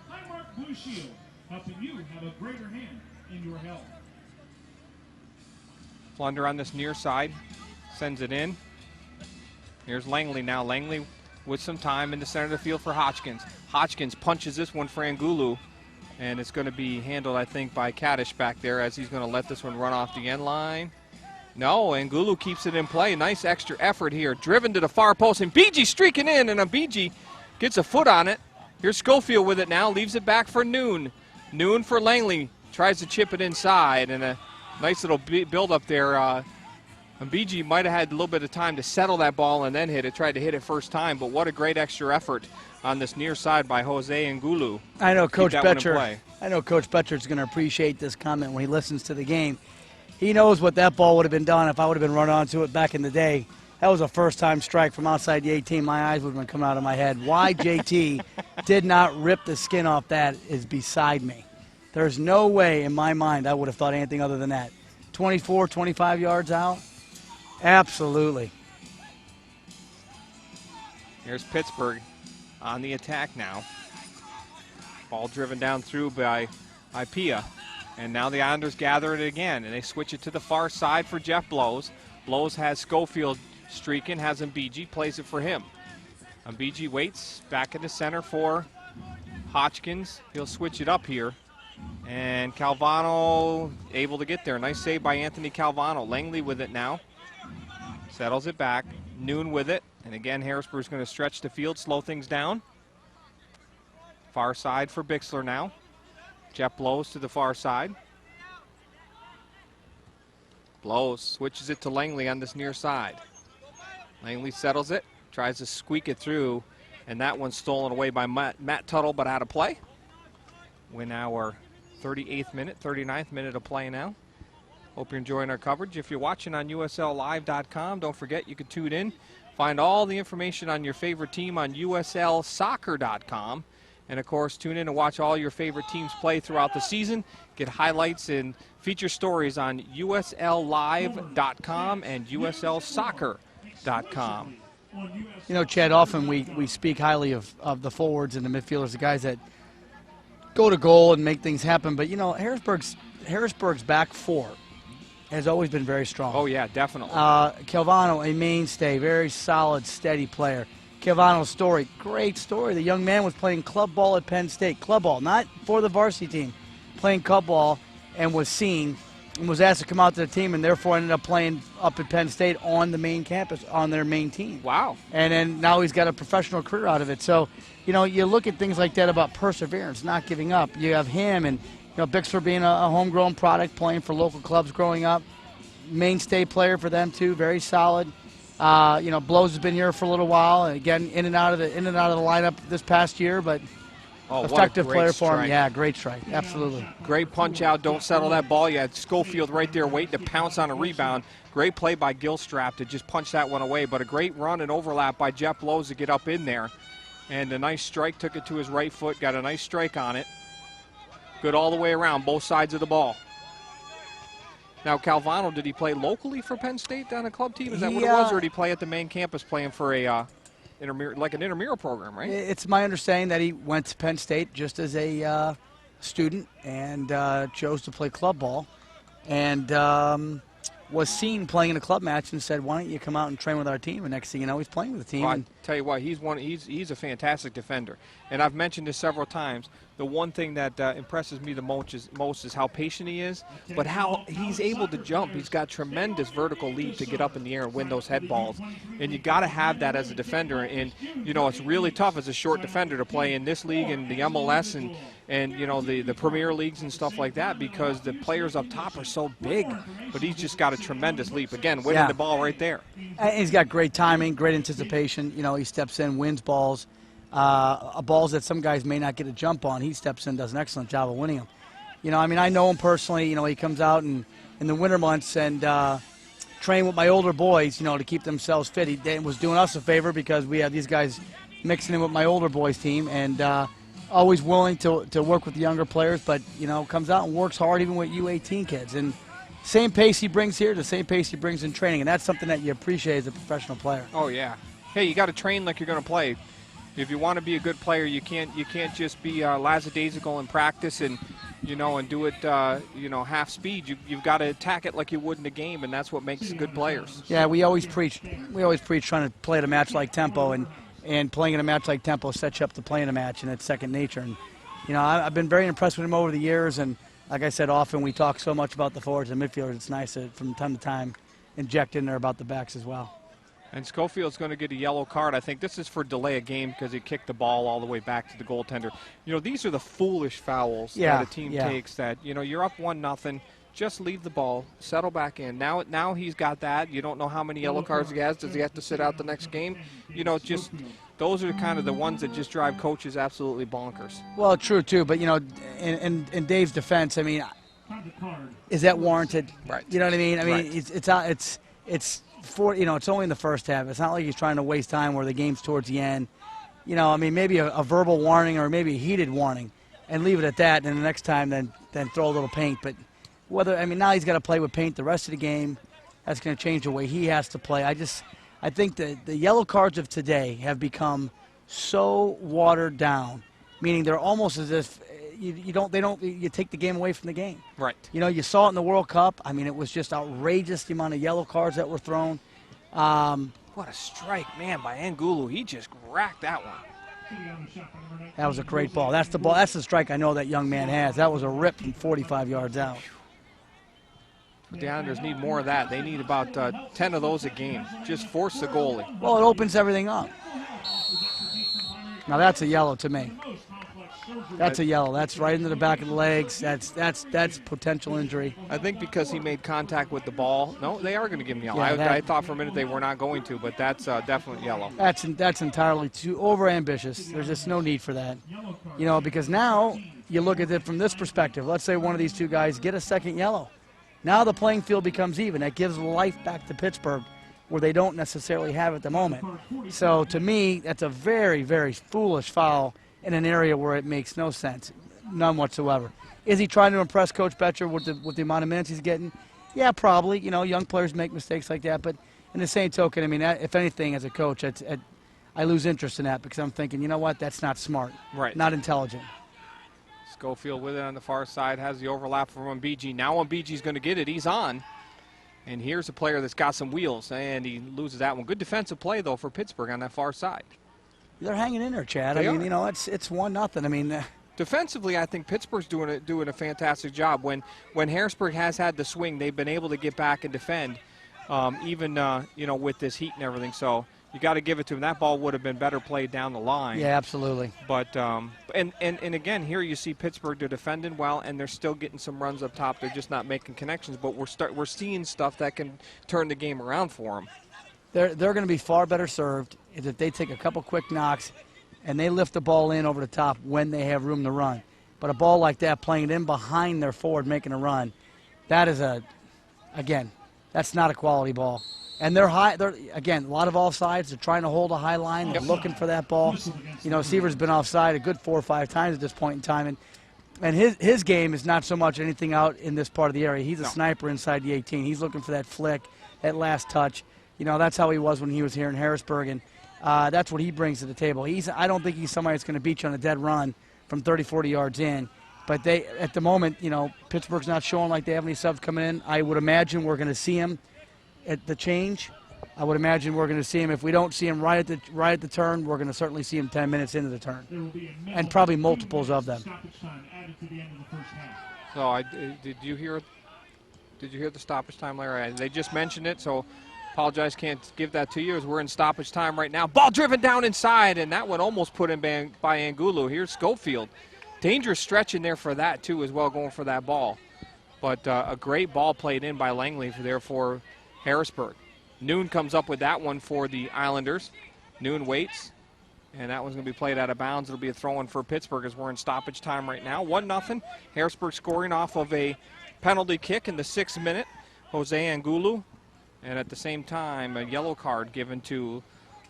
Highmark Blue Shield, helping you have a greater hand in your health. Flunder on this near side, sends it in. Here's Langley now. Langley with some time in the center of the field for Hodgkins. Hodgkins punches this one for Angulu, and it's going to be handled, I think, by Kaddish back there as he's going to let this one run off the end line. No, Angulu keeps it in play. Nice extra effort here. Driven to the far post, and Mbiji streaking in, and Mbiji gets a foot on it. Here's Schofield with it now, leaves it back for Noon. Noon for Langley, tries to chip it inside, and a nice little build up there. Mbiji might have had a little bit of time to settle that ball and then hit it. Tried to hit it first time, but what a great extra effort on this near side by Jose Angulu. I know Coach Betcher. I know Coach Betcher is going to appreciate this comment when he listens to the game. He knows what that ball would have been done if I would have been run onto it back in the day. That was a first-time strike from outside the 18. My eyes would have been coming out of my head. Why JT did not rip the skin off that is beside me. There's no way in my mind I would have thought anything other than that. 24, 25 yards out? Absolutely. Here's Pittsburgh on the attack now. Ball driven down through by Pia. And now the Islanders gather it again, and they switch it to the far side for Jeff Blows. Blows has Schofield streaking, has Mbiji, plays it for him. Mbiji waits back in the center for Hodgkins. He'll switch it up here. And Calvano able to get there. Nice save by Anthony Calvano. Langley with it now. Settles it back. Noon with it. And again, Harrisburg's going to stretch the field, slow things down. Far side for Bixler now. Jeff Blows to the far side. Blows suwitches it to Langley on this near side. Langley settles it, tries to squeak it through, and that one's stolen away by Matt Tuttle, but out of play. We're now our 38th minute, 39th minute of play now. Hope you're enjoying our coverage. If you're watching on USLLive.com, don't forget you can tune in. Find all the information on your favorite team on USLsoccer.com. And, of course, tune in and watch all your favorite teams play throughout the season. Get highlights and feature stories on USLLive.com and USLSoccer.com. You know, Chad, often we speak highly of the forwards and the midfielders, the guys that go to goal and make things happen. But, you know, Harrisburg's back four has always been very strong. Oh, yeah, definitely. Calvano, a mainstay, very solid, steady player. Calvano's story, great story. The young man was playing club ball at Penn State. Club ball, not for the varsity team. Playing club ball and was seen and was asked to come out to the team and therefore ended up playing up at Penn State on the main campus, on their main team. Wow. And then now he's got a professional career out of it. So, you know, you look at things like that about perseverance, not giving up. You have him and, you know, Bixler being a homegrown product, playing for local clubs growing up. Mainstay player for them, too, very solid. You know, Blows has been here for a little while, and again, in and out of the lineup this past year, but effective player for him. Yeah, great strike, absolutely. Great punch out, don't settle that ball. You had Schofield right there waiting to pounce on a rebound. Great play by Gilstrap to just punch that one away, but a great run and overlap by Jeff Blows to get up in there. And a nice strike, took it to his right foot, got a nice strike on it. Good all the way around, both sides of the ball. Now, Calvano, did he play locally for Penn State on a club team? Is that what it was, or did he play at the main campus playing for a like an intramural program, right? It's my understanding that he went to Penn State just as a student and chose to play club ball, and was seen playing in a club match and said, "Why don't you come out and train with our team?" And next thing you know, he's playing with the team. Well, I tell you what, he's a fantastic defender, and I've mentioned this several times. The one thing that impresses me the most is how patient he is, but how he's able to jump. He's got tremendous vertical leap to get up in the air and win those head balls, and you got to have that as a defender. And you know, it's really tough as a short defender to play in this league and the MLS and you know the Premier Leagues and stuff like that, because the players up top are so big. But he's just got a tremendous leap. Again, winning the ball right there. And he's got great timing, great anticipation. You know, he steps in, wins balls. Balls that some guys may not get a jump on, he steps in, does an excellent job of winning them. You know, I mean, I know him personally. You know, he comes out in the winter months and train with my older boys, you know, to keep themselves fit. He was doing us a favor because we have these guys mixing in with my older boys team, and always willing to work with the younger players, but, you know, comes out and works hard even with U18 kids. And same pace he brings here, the same pace he brings in training, and that's something that you appreciate as a professional player. Oh, yeah. Hey, you got to train like you're going to play. If you want to be a good player, you can't just be lackadaisical in practice and do it half speed. You've got to attack it like you would in a game, and that's what makes good players. Yeah, we always preach trying to play at a match like tempo, and playing in a match like tempo sets you up to play in a match, and it's second nature. And you know, I've been very impressed with him over the years, and like I said, often we talk so much about the forwards and midfielders. It's nice to, from time to time, inject in there about the backs as well. And Schofield's going to get a yellow card. I think this is for delay a game because he kicked the ball all the way back to the goaltender. You know, these are the foolish fouls that a team takes that, you know, you're up 1-0, just leave the ball, settle back in. Now he's got that. You don't know how many yellow cards he has. Does he have to sit out the next game? You know, just those are kind of the ones that just drive coaches absolutely bonkers. Well, true, too. But, you know, in Dave's defense, I mean, is that warranted? Right. You know what I mean? I mean, it's it's only in the first half. It's not like he's trying to waste time where the game's towards the end. You know, I mean, maybe a verbal warning or maybe a heated warning and leave it at that, and the next time then throw a little paint. But now he's got to play with paint the rest of the game. That's going to change the way he has to play. I think that the yellow cards of today have become so watered down, meaning they're almost as if you take the game away from the game. Right. You know, you saw it in the World Cup. I mean, it was just outrageous, the amount of yellow cards that were thrown. What a strike, man, by Angulu. He just racked that one. That was a great ball. That's the ball. That's the strike I know that young man has. That was a rip from 45 yards out. The Islanders need more of that. They need about 10 of those a game. Just force the goalie. Well, it opens everything up. Now that's a yellow to me. That's a yellow. That's right into the back of the legs. That's potential injury. I think because he made contact with the ball. No, they are going to give him yellow. Yeah, I thought for a minute they were not going to, but that's definitely yellow. That's entirely too overambitious. There's just no need for that. You know, because now you look at it from this perspective. Let's say one of these two guys get a second yellow. Now the playing field becomes even. That gives life back to Pittsburgh, where they don't necessarily have at the moment. So to me, that's a very, very foolish foul. in an area where it makes no sense, none whatsoever. Is he trying to impress Coach Betcher with the amount of minutes he's getting? Yeah, probably. You know, young players make mistakes like that. But in the same token, I mean, if anything, as a coach, I lose interest in that because I'm thinking, you know what, that's not smart, Right. not intelligent. Schofield with it on the far side, has the overlap from Mbiji. Now Mbiji's going to get it. He's on. And here's a player that's got some wheels, and he loses that one. Good defensive play, though, for Pittsburgh on that far side. They're hanging in there, Chad. They I mean, are. you know, it's 1-0. I mean, Defensively, I think Pittsburgh's doing a fantastic job. When Harrisburg has had the swing, they've been able to get back and defend, even you know, with this heat and everything. So you got to give it to them. That ball would have been better played down the line. yeah, absolutely. But and again, here you see Pittsburgh, they're defending well, and they're still getting some runs up top. They're just not making connections. But we're seeing stuff that can turn the game around for them. They're going to be far better served if they take a couple quick knocks and they lift the ball in over the top when they have room to run. But a ball like that, playing it in behind their forward, making a run, that is again, that's not a quality ball. And they're again, a lot of offsides. They're trying to hold a high line. They're looking for that ball. You know, Seaver's been offside a good 4 or 5 times at this point in time. And his game is not so much anything out in this part of the area. He's a sniper inside the 18. He's looking for that flick, that last touch. You know, that's how he was when he was here in Harrisburg. And that's what he brings to the table. I don't think he's somebody that's going to beat you on a dead run from 30, 40 yards in. But at the moment, you know, Pittsburgh's not showing like they have any subs coming in. I would imagine we're going to see him at the change. I would imagine we're going to see him. If we don't see him right at the turn, we're going to certainly see him 10 minutes into the turn, and probably multiples of them. So did you hear the stoppage time, Larry? They just mentioned it, so apologize, can't give that to you as we're in stoppage time right now. Ball driven down inside, and that one almost put in by Angulo. Here's Schofield. Dangerous stretch in there for that, too, as well, going for that ball. But a great ball played in by Langley for Harrisburg. Noon comes up with that one for the Islanders. Noon waits, and that one's going to be played out of bounds. It'll be a throw-in for Pittsburgh as we're in stoppage time right now. 1-0. Harrisburg scoring off of a penalty kick in the 6th minute. Jose Angulo. And at the same time, a yellow card given to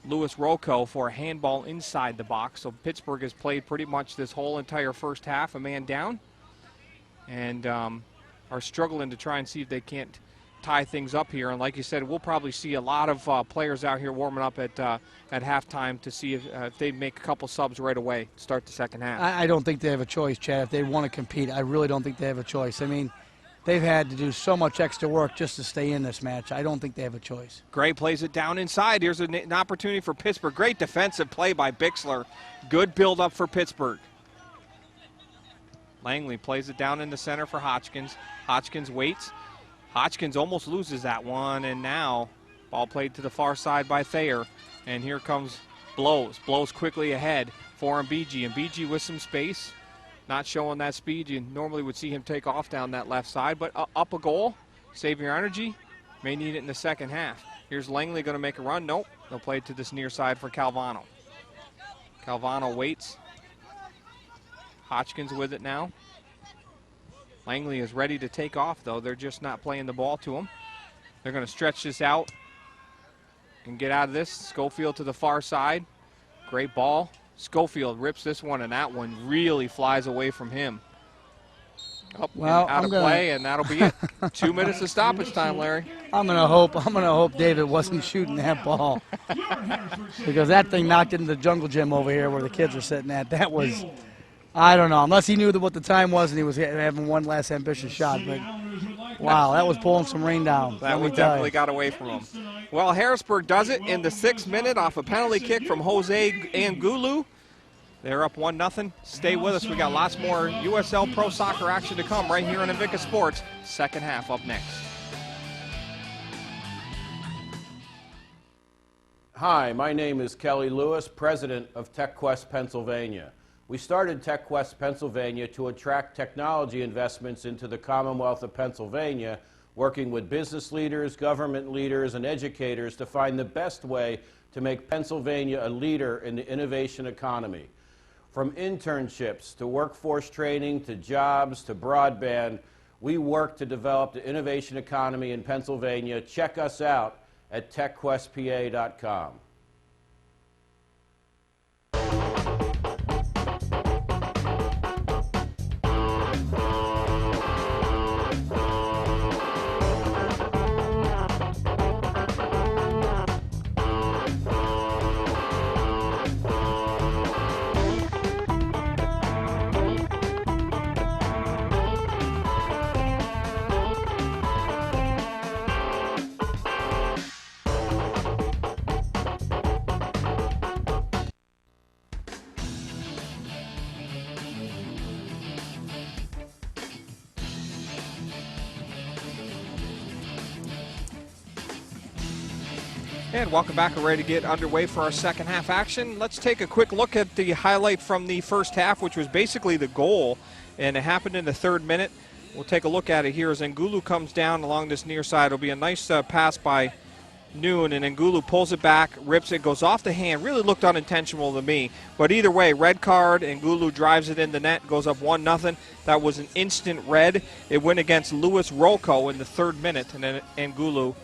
Louis Rocco for a handball inside the box. So Pittsburgh has played pretty much this whole entire first half, a man down, and are struggling to try and see if they can't tie things up here. And like you said, we'll probably see a lot of players out here warming up at halftime to see if they make a couple subs right away to start the second half. I don't think they have a choice, Chad. If they want to compete, I really don't think they have a choice. I mean, they've had to do so much extra work just to stay in this match. I don't think they have a choice. Gray plays it down inside. Here's an opportunity for Pittsburgh. Great defensive play by Bixler. Good build-up for Pittsburgh. Langley plays it down in the center for Hodgkins. Hodgkins waits. Hodgkins almost loses that one, and now ball played to the far side by Thayer. And here comes Blows. Blows quickly ahead for Mbiji. Mbiji with some space. Not showing that speed. You normally would see him take off down that left side, but up a goal, save your energy. May need it in the second half. Here's Langley going to make a run. Nope. They'll play it to this near side for Calvano. Calvano waits. Hodgkins with it now. Langley is ready to take off, though. They're just not playing the ball to him. They're going to stretch this out and get out of this. Schofield to the far side. Great ball. Schofield rips this one, and that one really flies away from him. Up and out of play, and that'll be it. 2 minutes of stoppage time, Larry. I'm gonna hope David wasn't shooting that ball, because that thing knocked into the jungle gym over here where the kids are sitting at. That was, I don't know, unless he knew what the time was and he was having one last ambitious shot. But wow, that was pulling some rain down. That one definitely got away from him. Well, Harrisburg does it in the 6th minute off a penalty kick from Jose Angulo. They're up 1-0. Stay with us. We got lots more USL Pro Soccer action to come right here on Invicta Sports. Second half up next. Hi, my name is Kelly Lewis, president of Techquest, Pennsylvania. We started Techquest, Pennsylvania to attract technology investments into the Commonwealth of Pennsylvania, working with business leaders, government leaders, and educators to find the best way to make Pennsylvania a leader in the innovation economy. From internships to workforce training to jobs to broadband, we work to develop the innovation economy in Pennsylvania. Check us out at techquestpa.com. And welcome back. We're ready to get underway for our second half action. Let's take a quick look at the highlight from the first half, which was basically the goal, and it happened in the 3rd minute. We'll take a look at it here as Ngulu comes down along this near side. It'll be a nice pass by Noon, and Ngulu pulls it back, rips it, goes off the hand. Really looked unintentional to me. But either way, red card, Ngulu drives it in the net, goes up 1-0. That was an instant red. It went against Louis Rolco in the 3rd minute, and then Ngulu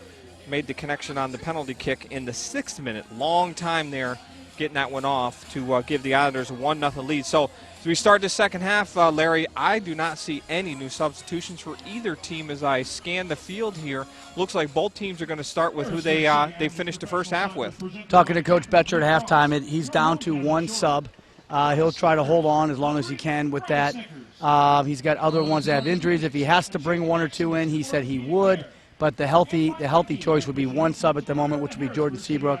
made the connection on the penalty kick in the 6th minute. Long time there getting that one off to give the Islanders a 1-0 lead. So as we start the second half, Larry, I do not see any new substitutions for either team as I scan the field here. Looks like both teams are going to start with who they finished the first half with. Talking to Coach Betcher at halftime, he's down to 1 sub. He'll try to hold on as long as he can with that. He's got other ones that have injuries. If he has to bring 1 or 2 in, he said he would. But the healthy choice would be 1 sub at the moment, which would be Jordan Seabrook.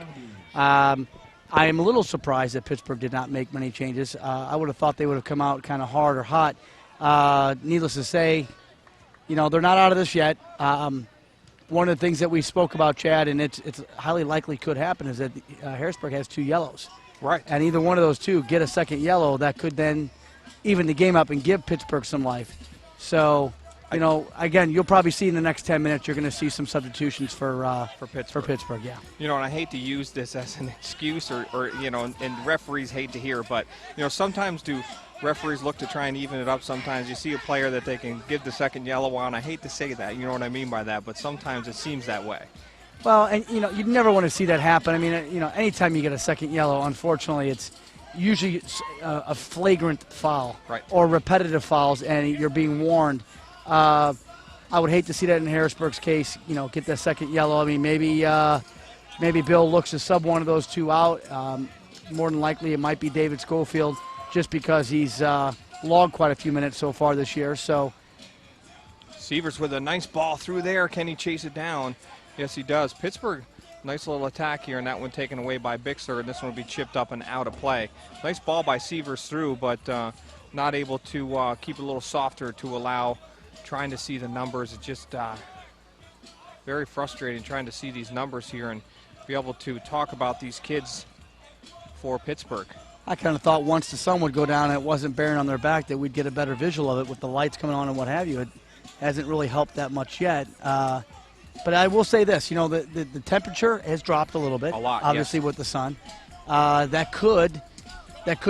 I am a little surprised that Pittsburgh did not make many changes. I would have thought they would have come out kind of hard or hot. Needless to say, they're not out of this yet. One of the things that we spoke about, Chad, and it's highly likely could happen, is that Harrisburg has 2 yellows. Right. And either one of those 2 get a second yellow that could then even the game up and give Pittsburgh some life. So, again, you'll probably see in the next 10 minutes you're going to see some substitutions for Pittsburgh, yeah. And I hate to use this as an excuse or and referees hate to hear, but, sometimes do referees look to try and even it up sometimes. You see a player that they can give the second yellow on. I hate to say that, you know what I mean by that, but sometimes it seems that way. Well, and, you never want to see that happen. I mean, anytime you get a second yellow, unfortunately, it's usually a flagrant foul, right, or repetitive fouls, and you're being warned. I would hate to see that in Harrisburg's case, get that second yellow. I mean, maybe Bill looks to sub one of those 2 out. More than likely it might be David Schofield, just because he's logged quite a few minutes so far this year. So Sievers with a nice ball through there. Can he chase it down? Yes, he does. Pittsburgh, nice little attack here, and that one taken away by Bixler, and this one will be chipped up and out of play. Nice ball by Sievers through, but not able to keep it a little softer to allow trying to see the numbers. It's just very frustrating trying to see these numbers here and be able to talk about these kids for Pittsburgh. I kind of thought once the sun would go down and it wasn't bearing on their back that we'd get a better visual of it with the lights coming on and what have you. It hasn't really helped that much yet. But I will say this, the temperature has dropped a little bit. A lot, obviously, yes, with the sun. That could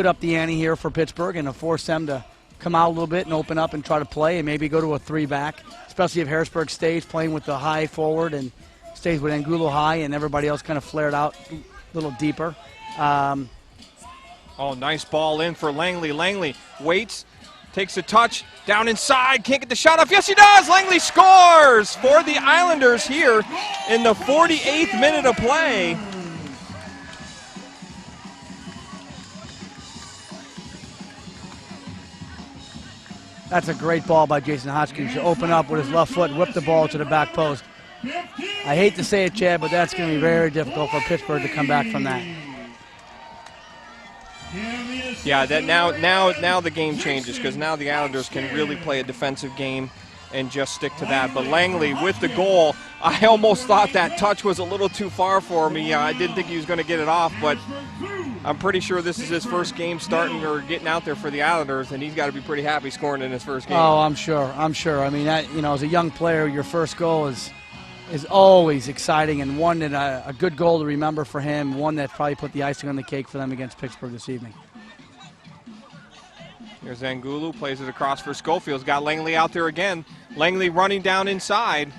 up the ante here for Pittsburgh and force them to come out a little bit and open up and try to play and maybe go to a 3-back, especially if Harrisburg stays playing with the high forward and stays with Ngulu high and everybody else kind of flared out a little deeper. Nice ball in for Langley. Langley waits, takes a touch, down inside, can't get the shot off. Yes, he does! Langley scores for the Islanders here in the 48th minute of play. That's a great ball by Jason Hodgkins to open up with his left foot and whip the ball to the back post. I hate to say it, Chad, but that's going to be very difficult for Pittsburgh to come back from that. Yeah, that now the game changes because now the Islanders can really play a defensive game and just stick to that. But Langley with the goal, I almost thought that touch was a little too far for me. I didn't think he was going to get it off, but I'm pretty sure this is his first game starting or getting out there for the Islanders, and he's got to be pretty happy scoring in his first game. Oh, I'm sure. I mean, as a young player, your first goal is always exciting, and one that a good goal to remember for him, one that probably put the icing on the cake for them against Pittsburgh this evening. Here's Ngulu, plays it across for Schofield's got Langley out there again. Langley running down inside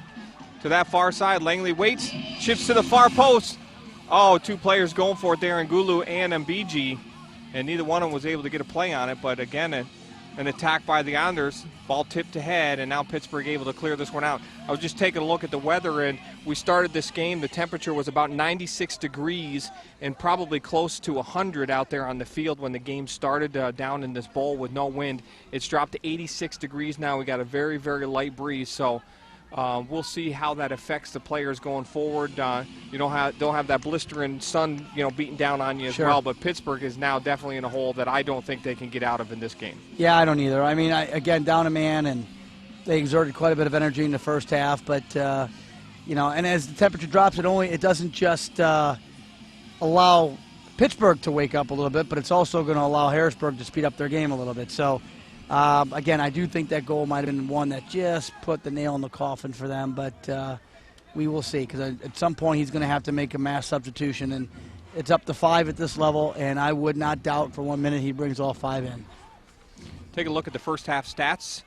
to that far side. Langley waits, chips to the far post. Oh, 2 players going for it there, Ngulu and Mbiji, and neither one of them was able to get a play on it, but again, an attack by the Islanders. Ball tipped ahead, and now Pittsburgh able to clear this one out. I was just taking a look at the weather, and we started this game. The temperature was about 96 degrees and probably close to 100 out there on the field when the game started down in this bowl with no wind. It's dropped to 86 degrees now. We got a very, very light breeze, so we'll see how that affects the players going forward. You don't have that blistering sun, beating down on you as well. But Pittsburgh is now definitely in a hole that I don't think they can get out of in this game. Yeah, I don't either. I mean, again, down a man, and they exerted quite a bit of energy in the first half. But You know, and as the temperature drops, it doesn't just allow Pittsburgh to wake up a little bit, but it's also going to allow Harrisburg to speed up their game a little bit. So, again, I do think that goal might have been one that just put the nail in the coffin for them, but we will see, because at some point he's going to have to make a mass substitution, and it's up to 5 at this level, and I would not doubt for 1 minute he brings all 5 in. Take a look at the first half stats.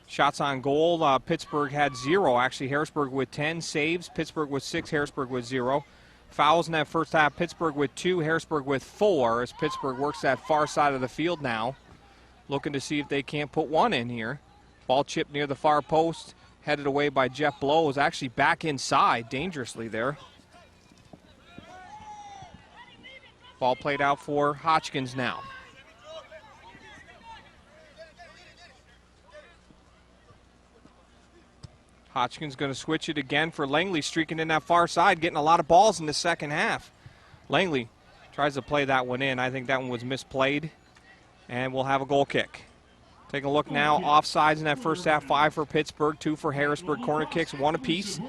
Shots on goal, Pittsburgh had 0. Actually, Harrisburg with 10 saves. Pittsburgh with 6, Harrisburg with 0. Fouls in that first half, Pittsburgh with 2, Harrisburg with 4, as Pittsburgh works that far side of the field now, looking to see if they can't put 1 in here. Ball chipped near the far post, headed away by Jeff Blow, is actually back inside dangerously there. Ball played out for Hotchkins now. Hotchkins going to switch it again for Langley, streaking in that far side, getting a lot of balls in the second half. Langley tries to play that one in. I think that one was misplayed, and we'll have a goal kick. Take a look now, offsides in that first half, 5 for Pittsburgh, 2 for Harrisburg. Corner kicks, 1 apiece.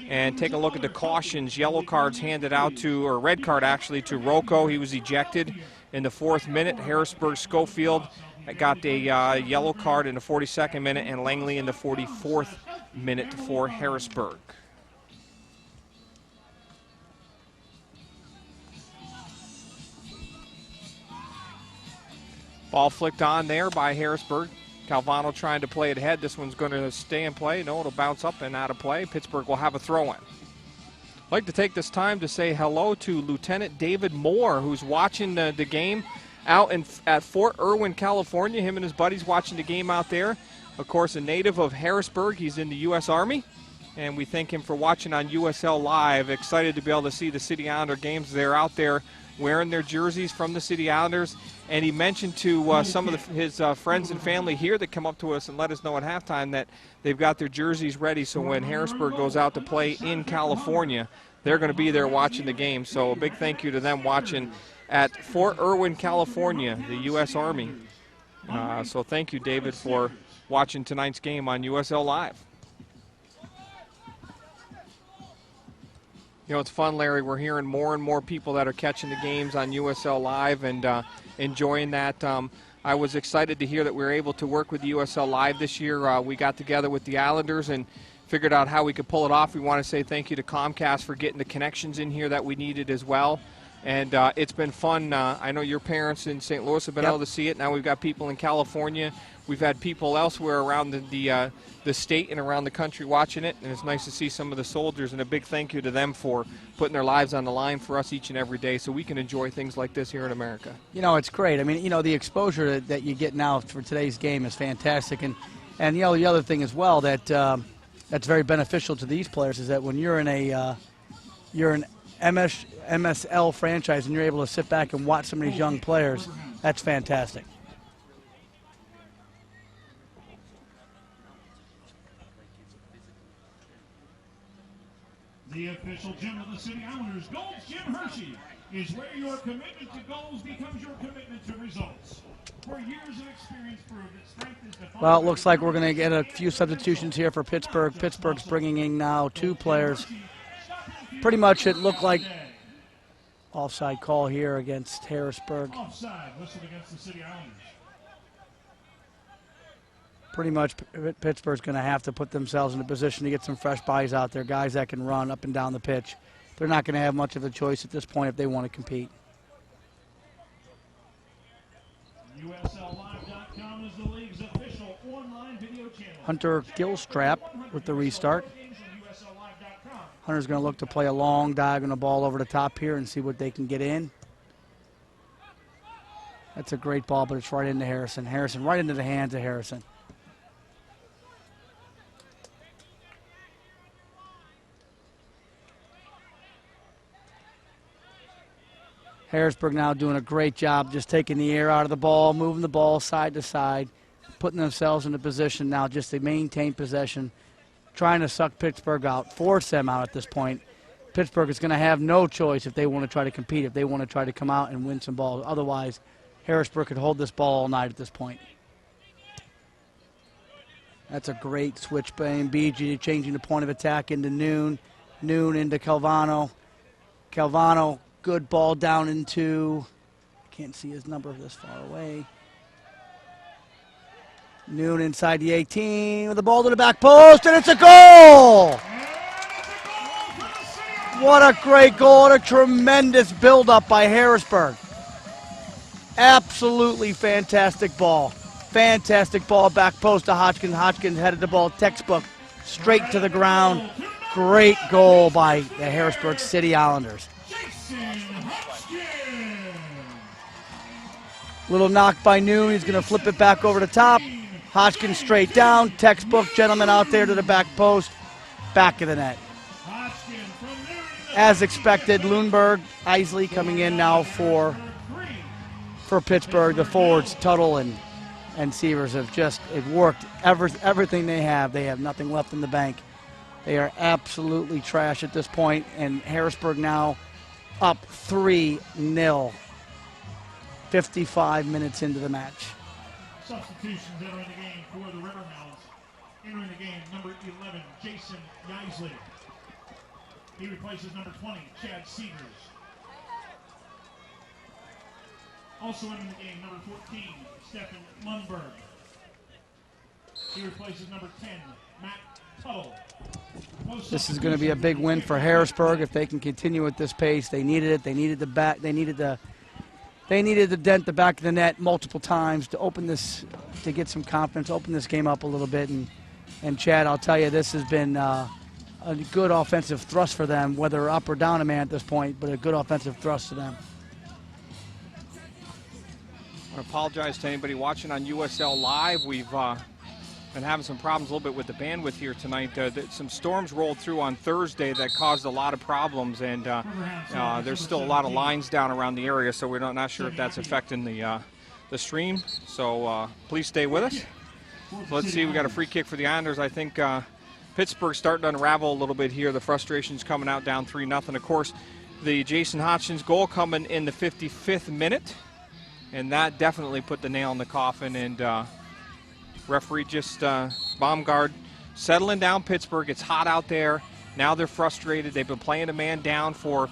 And take a look at the cautions. Yellow cards handed out to, or red card actually, to Rocco. He was ejected in the 4th minute. Harrisburg Schofield got a yellow card in the 42nd minute, and Langley in the 44th minute for Harrisburg. Ball flicked on there by Harrisburg. Calvano trying to play it ahead. This one's going to stay in play. No, it'll bounce up and out of play. Pittsburgh will have a throw-in. I'd like to take this time to say hello to Lieutenant David Moore, who's watching the game out at Fort Irwin, California. Him and his buddies watching the game out there. Of course, a native of Harrisburg. He's in the U.S. Army, and we thank him for watching on USL Live. Excited to be able to see the City Islander games. They're out there wearing their jerseys from the City Islanders. And he mentioned to some of his friends and family here that come up to us and let us know at halftime that they've got their jerseys ready, so when Harrisburg goes out to play in California, they're going to be there watching the game. So a big thank you to them watching at Fort Irwin, California, the U.S. Army. So thank you, David, for watching tonight's game on USL Live. You know, it's fun, Larry. We're hearing more and more people that are catching the games on USL Live and enjoying that. I was excited to hear that we were able to work with USL Live this year. We got together with the Islanders and figured out how we could pull it off. We want to say thank you to Comcast for getting the connections in here that we needed as well. And it's been fun. I know your parents in St. Louis have been able to see it. Now we've got people in California. We've had people elsewhere around the state and around the country watching it, and it's nice to see some of the soldiers, and a big thank you to them for putting their lives on the line for us each and every day so we can enjoy things like this here in America. You know, it's great. I mean, you know, the exposure that you get now for today's game is fantastic. And you know, the other thing as well that that's very beneficial to these players is that when you're in an MSL franchise and you're able to sit back and watch some of these young players, that's fantastic. The official gym of the City Islanders, Gold's Gym Hershey, is where your commitment to goals becomes your commitment to results. For years of experience prove that strength is defined. Well, it looks like we're going to get a few substitutions here for Pittsburgh. Pittsburgh's bringing in now 2 players. Pretty much it looked like offside call here against Harrisburg. Offside whistled against the City Islanders. Pretty much Pittsburgh's going to have to put themselves in a position to get some fresh bodies out there, guys that can run up and down the pitch. They're not going to have much of a choice at this point if they want to compete. USLLive.com is the league's official online video channel. Hunter Gilstrap with the restart. Hunter's going to look to play a long diagonal ball over the top here and see what they can get in. That's a great ball, but it's right into Harrison. Harrison right into the hands of Harrison. Harrisburg now doing a great job just taking the air out of the ball, moving the ball side to side, putting themselves in a position now just to maintain possession, trying to suck Pittsburgh out, force them out at this point. Pittsburgh is going to have no choice if they want to try to compete, if they want to try to come out and win some balls. Otherwise, Harrisburg could hold this ball all night at this point. That's a great switch by BG, changing the point of attack into noon. Noon into Calvano. Calvano, good ball down into, can't see his number this far away. Noon inside the 18 with the ball to the back post, and it's a goal! What a great goal, what a tremendous build-up by Harrisburg. Absolutely fantastic ball. Fantastic ball, back post to Hodgkins. Hodgkins headed the ball textbook straight to the ground. Great goal by the Harrisburg City Islanders. Little knock by Noon. He's going to flip it back over the top. Hodgkins straight down. Textbook gentleman out there to the back post. Back of the net. As expected, Lundberg, Isley coming in now for Pittsburgh. The forwards, Tuttle and Severs have just, it worked. Everything they have nothing left in the bank. They are absolutely trash at this point, and Harrisburg now up 3-0. 55 minutes into the match. Substitutions entering the game for the Riverhounds. Entering the game, number 11, Jason Yeisley. He replaces number 20, Chad Severs. Also entering the game, number 14, Stephen Lundberg. He replaces number 10, Matt Tuttle. This is going to be a big win for Harrisburg if they can continue at this pace. They needed it. They needed the bat. They needed to dent the back of the net multiple times to open this, to get some confidence, open this game up a little bit. And Chad, I'll tell you, this has been a good offensive thrust for them, whether up or down a man at this point, but a good offensive thrust to them. I want to apologize to anybody watching on USL Live. We've been having some problems a little bit with the bandwidth here tonight. Some storms rolled through on Thursday that caused a lot of problems, and there's still a lot of lines down around the area, so we're not sure if that's affecting the stream. So please stay with us. So let's see, we got a free kick for the Islanders. I think Pittsburgh's starting to unravel a little bit here. The frustration's coming out down 3-0. Of course, the Jason Hodgkins goal coming in the 55th minute, and that definitely put the nail in the coffin. And referee just Baumgard settling down Pittsburgh. It's hot out there. Now they're frustrated. They've been playing a man down for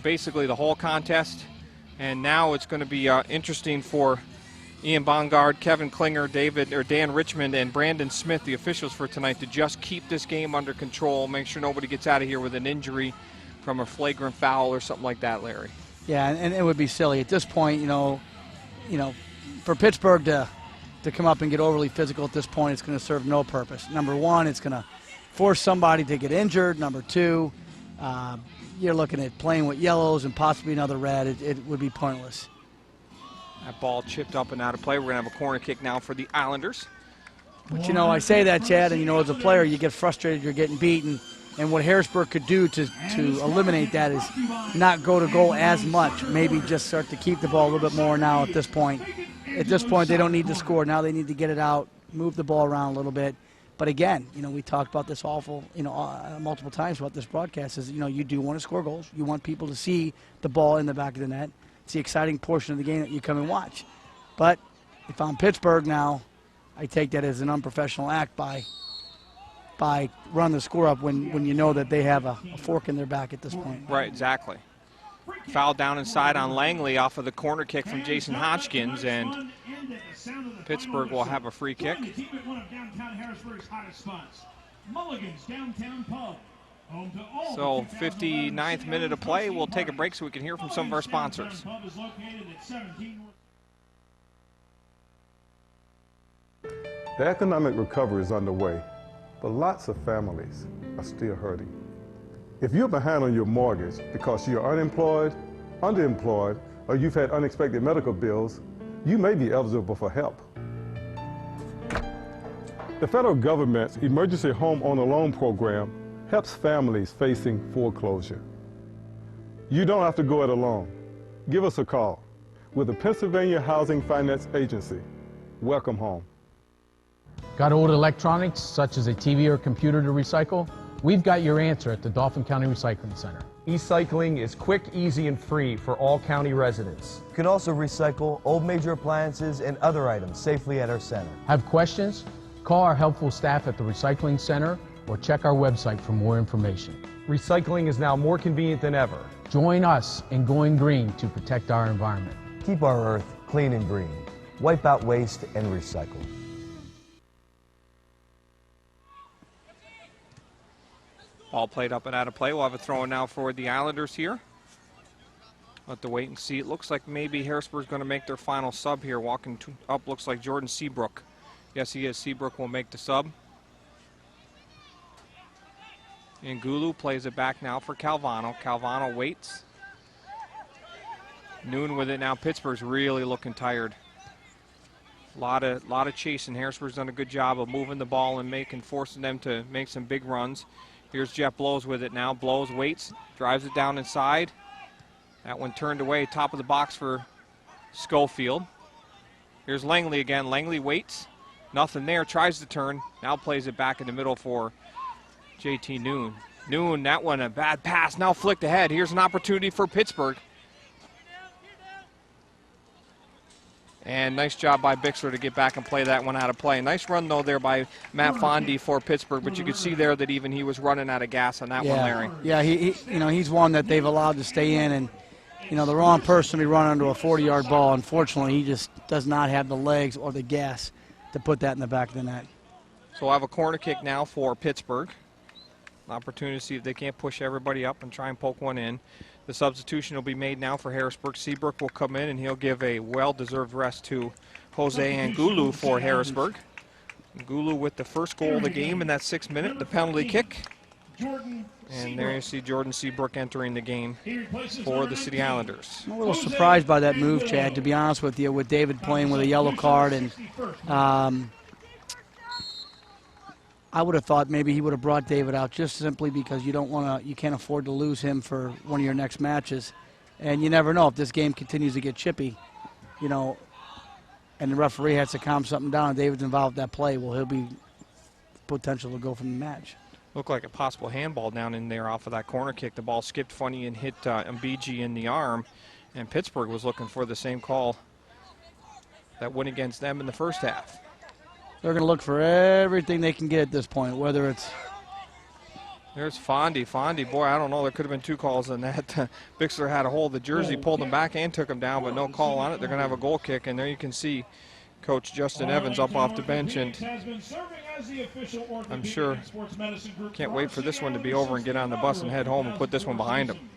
basically the whole contest. And now it's going to be interesting for Ian Baumgard, Kevin Klinger, Dan Richmond, and Brandon Smith, the officials for tonight, to just keep this game under control, make sure nobody gets out of here with an injury from a flagrant foul or something like that, Larry. Yeah, and it would be silly at this point, for Pittsburgh to come up and get overly physical at this point. It's going to serve no purpose. Number one, it's going to force somebody to get injured. Number two, you're looking at playing with yellows and possibly another red. It would be pointless. That ball chipped up and out of play. We're going to have a corner kick now for the Islanders. But, I say that, Chad, and, as a player, you get frustrated, you're getting beaten. And what Harrisburg could do to eliminate that is not go to goal as much, maybe just start to keep the ball a little bit more now at this point. At this point, they don't need to score. Now they need to get it out, move the ball around a little bit. But again, we talked about this multiple times about this broadcast is, you do want to score goals. You want people to see the ball in the back of the net. It's the exciting portion of the game that you come and watch. But if I'm Pittsburgh now, I take that as an unprofessional act by running the score up when you know that they have a fork in their back at this point. Right, exactly. Foul down inside on Langley off of the corner kick from Jason Hodgkins, and Pittsburgh will have a free kick. So 59th minute of play. We'll take a break so we can hear from some of our sponsors. The economic recovery is underway, but lots of families are still hurting. If you're behind on your mortgage because you're unemployed, underemployed, or you've had unexpected medical bills, you may be eligible for help. The federal government's Emergency Homeowner Loan Program helps families facing foreclosure. You don't have to go it alone. Give us a call. We're the Pennsylvania Housing Finance Agency. Welcome home. Got old electronics, such as a TV or computer to recycle? We've got your answer at the Dauphin County Recycling Center. E-cycling is quick, easy, and free for all county residents. You can also recycle old major appliances and other items safely at our center. Have questions? Call our helpful staff at the Recycling Center or check our website for more information. Recycling is now more convenient than ever. Join us in going green to protect our environment. Keep our earth clean and green. Wipe out waste and recycle. Ball played up and out of play. We'll have a throw in now for the Islanders here. We'll have to wait and see. It looks like maybe Harrisburg's going to make their final sub here. Walking up looks like Jordan Seabrook. Yes, he is. Seabrook will make the sub. And Gulu plays it back now for Calvano. Calvano waits. Noon with it now. Pittsburgh's really looking tired. A lot of chasing. Harrisburg's done a good job of moving the ball and forcing them to make some big runs. Here's Jeff Blows with it now. Blows waits, drives it down inside. That one turned away, top of the box for Schofield. Here's Langley again. Langley waits. Nothing there, tries to turn. Now plays it back in the middle for JT Noon. Noon, that one a bad pass. Now flicked ahead. Here's an opportunity for Pittsburgh. And nice job by Bixler to get back and play that one out of play. Nice run, though, there by Matt Fondy for Pittsburgh, but you could see there that even he was running out of gas on that one, Larry. Yeah, he's one that they've allowed to stay in, and, the wrong person to be running into a 40-yard ball. Unfortunately, he just does not have the legs or the gas to put that in the back of the net. So we'll have a corner kick now for Pittsburgh. An opportunity to see if they can't push everybody up and try and poke one in. The substitution will be made now for Harrisburg. Seabrook will come in, and he'll give a well-deserved rest to Jose Angulu for Harrisburg. Angulu with the first goal of the game in that 6th minute, the penalty kick. And there you see Jordan Seabrook entering the game for the City Islanders. I'm a little surprised by that move, Chad, to be honest with you, with David playing with a yellow card. And I would have thought maybe he would have brought David out just simply because you can't afford to lose him for one of your next matches. And you never know if this game continues to get chippy, and the referee has to calm something down and David's involved in that play. Well, he'll be potential to go from the match. Looked like a possible handball down in there off of that corner kick. The ball skipped funny and hit Mbiji in the arm, and Pittsburgh was looking for the same call that went against them in the first half. They're going to look for everything they can get at this point, whether it's... There's Fondy. Fondy, boy, I don't know. There could have been 2 calls on that. Bixler had a hold of the jersey, pulled him back and took him down, but no call on it. They're going to have a goal kick, and there you can see Coach Justin Evans up off the bench, and I'm sure can't wait for this one to be over and get on the bus and head home and put this one behind him.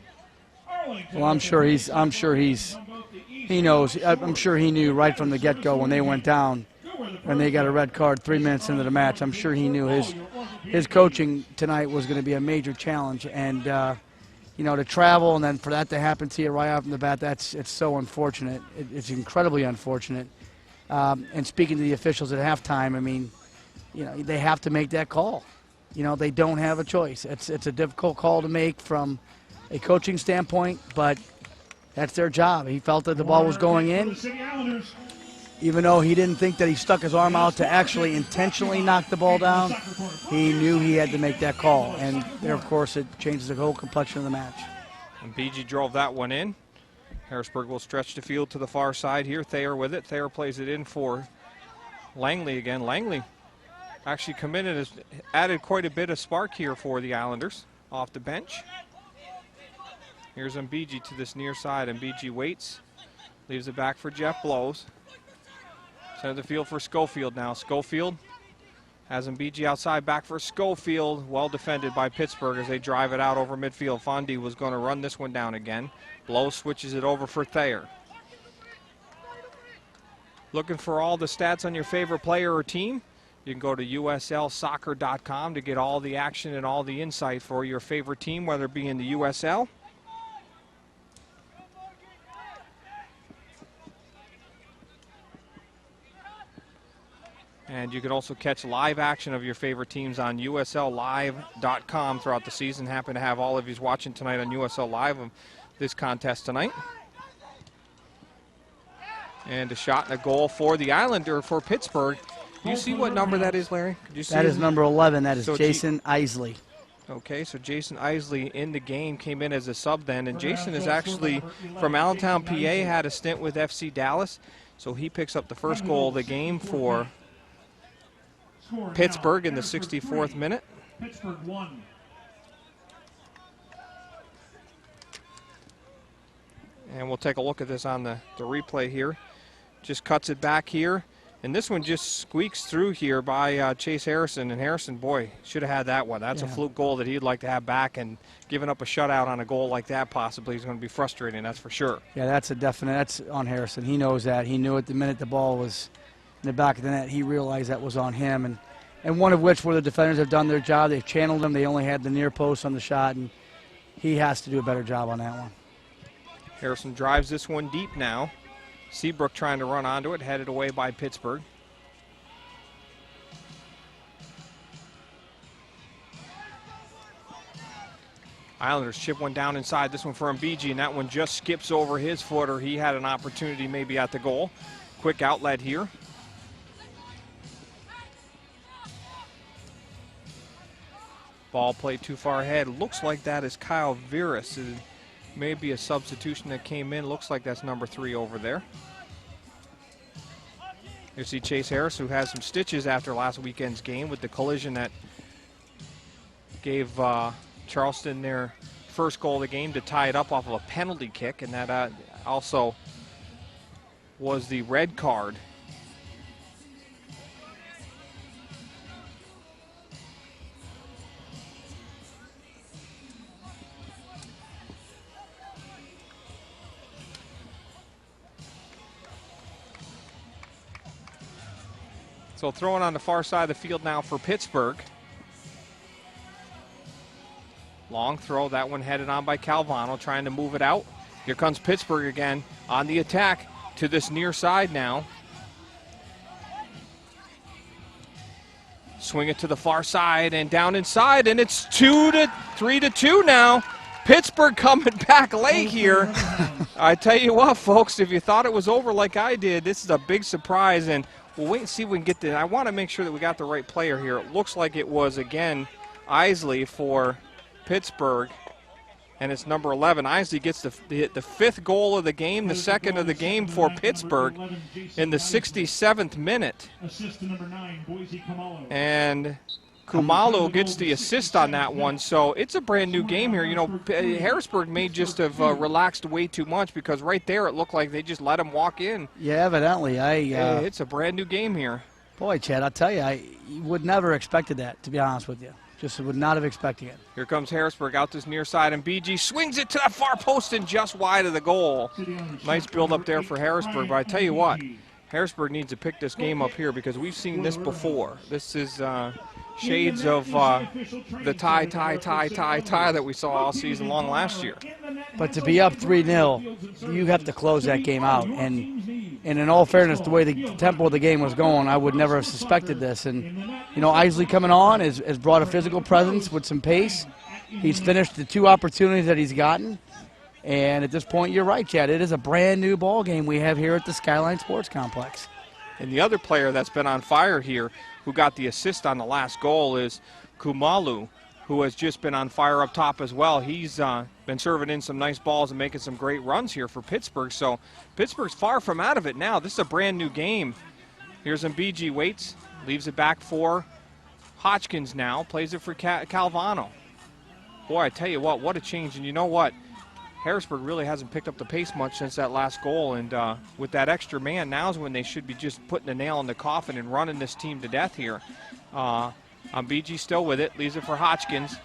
Well, I'm sure he knows. I'm sure he knew right from the get-go when they went down and they got a red card 3 minutes into the match. I'm sure he knew his coaching tonight was going to be a major challenge, and to travel and then for that to happen to you right off the bat, it's so unfortunate. It's incredibly unfortunate. And speaking to the officials at halftime, I mean, they have to make that call. They don't have a choice. It's a difficult call to make from a coaching standpoint, but that's their job. He felt that the ball was going in, even though he didn't think that he stuck his arm out to actually intentionally knock the ball down. He knew he had to make that call, and there, of course, it changes the whole complexion of the match. And BG drove that one in. Harrisburg will stretch the field to the far side here. Thayer with it. Thayer plays it in for Langley again. Langley actually come in and has added quite a bit of spark here for the Islanders off the bench. Here's Mbiji to this near side. Mbiji waits, leaves it back for Jeff Blows. Center of the field for Schofield now. Schofield has Mbiji outside, back for Schofield. Well defended by Pittsburgh as they drive it out over midfield. Fondy was going to run this one down again. Blows switches it over for Thayer. Looking for all the stats on your favorite player or team? You can go to uslsoccer.com to get all the action and all the insight for your favorite team, whether it be in the USL, and you can also catch live action of your favorite teams on usllive.com throughout the season. Happy to have all of you watching tonight on USL Live of this contest tonight. And a shot and a goal for the Islander for Pittsburgh. Do you see what number that is, Larry? Could you see that is number 11. That is so Jason Isley. Okay, so Jason Isley in the game, came in as a sub then. And Jason is actually from Allentown, PA, had a stint with FC Dallas. So he picks up the first goal of the game for Pittsburgh in the 64th minute. Pittsburgh 1. And we'll take a look at this on the replay here. Just cuts it back here. And this one just squeaks through here by Chase Harrison. And Harrison, boy, should have had that one. That's a fluke goal that he'd like to have back. And giving up a shutout on a goal like that possibly is going to be frustrating, that's for sure. Yeah, that's a definite. That's on Harrison. He knows that. He knew it the minute the ball was in the back of the net. He realized that was on him. And one of which where the defenders have done their job. They've channeled him. They only had the near post on the shot. And he has to do a better job on that one. Harrison drives this one deep now. Seabrook trying to run onto it, headed away by Pittsburgh. Islanders chip one down inside. This one for Mbiji, and that one just skips over his footer. He had an opportunity maybe at the goal. Quick outlet here. Ball played too far ahead. Looks like that is Kyle Veras. Maybe a substitution that came in. Looks like that's number 3 over there. You see Chase Harris, who has some stitches after last weekend's game with the collision that gave Charleston their first goal of the game to tie it up off of a penalty kick, and that also was the red card. So throwing on the far side of the field now for Pittsburgh. Long throw, that one headed on by Calvano, trying to move it out. Here comes Pittsburgh again on the attack to this near side now. Swing it to the far side and down inside, and it's 3-2 now. Pittsburgh coming back late here. I tell you what, folks, if you thought it was over like I did, this is a big surprise, and we'll wait and see if we can get the. I want to make sure that we got the right player here. It looks like it was, again, Isley for Pittsburgh, and it's number 11. Isley gets the 5th goal of the game, the 2nd of the game for Pittsburgh in the 67th minute. Assist to number 9, Boise Kumalo. And Kumalo gets the assist on that one, so it's a brand new game here. You know, Harrisburg may just have relaxed way too much, because right there it looked like they just let him walk in. Yeah, evidently. It's a brand new game here. Boy, Chad, I'll tell you, I would never expected that, to be honest with you. Just would not have expected it. Here comes Harrisburg out this near side, and BG swings it to the far post and just wide of the goal. Nice build up there for Harrisburg, but I tell you what, Harrisburg needs to pick this game up here, because we've seen this before. This is shades of the tie that we saw all season long last year. But to be up 3-0, you have to close that game out. And in all fairness, the way the tempo of the game was going, I would never have suspected this. And, you know, Isley coming on has brought a physical presence with some pace. He's finished the 2 opportunities that he's gotten. And at this point, you're right, Chad. It is a brand new ball game we have here at the Skyline Sports Complex. And the other player that's been on fire here, who got the assist on the last goal, is Kumalu, who has just been on fire up top as well. He's been serving in some nice balls and making some great runs here for Pittsburgh. So Pittsburgh's far from out of it now. This is a brand new game. Here's Mbiji, waits, leaves it back for Hodgkins now, plays it for Calvano. Boy, I tell you what a change. And you know what? Harrisburg really hasn't picked up the pace much since that last goal, and with that extra man, now's when they should be just putting a nail in the coffin and running this team to death here. BG still with it, leaves it for Hodgkins.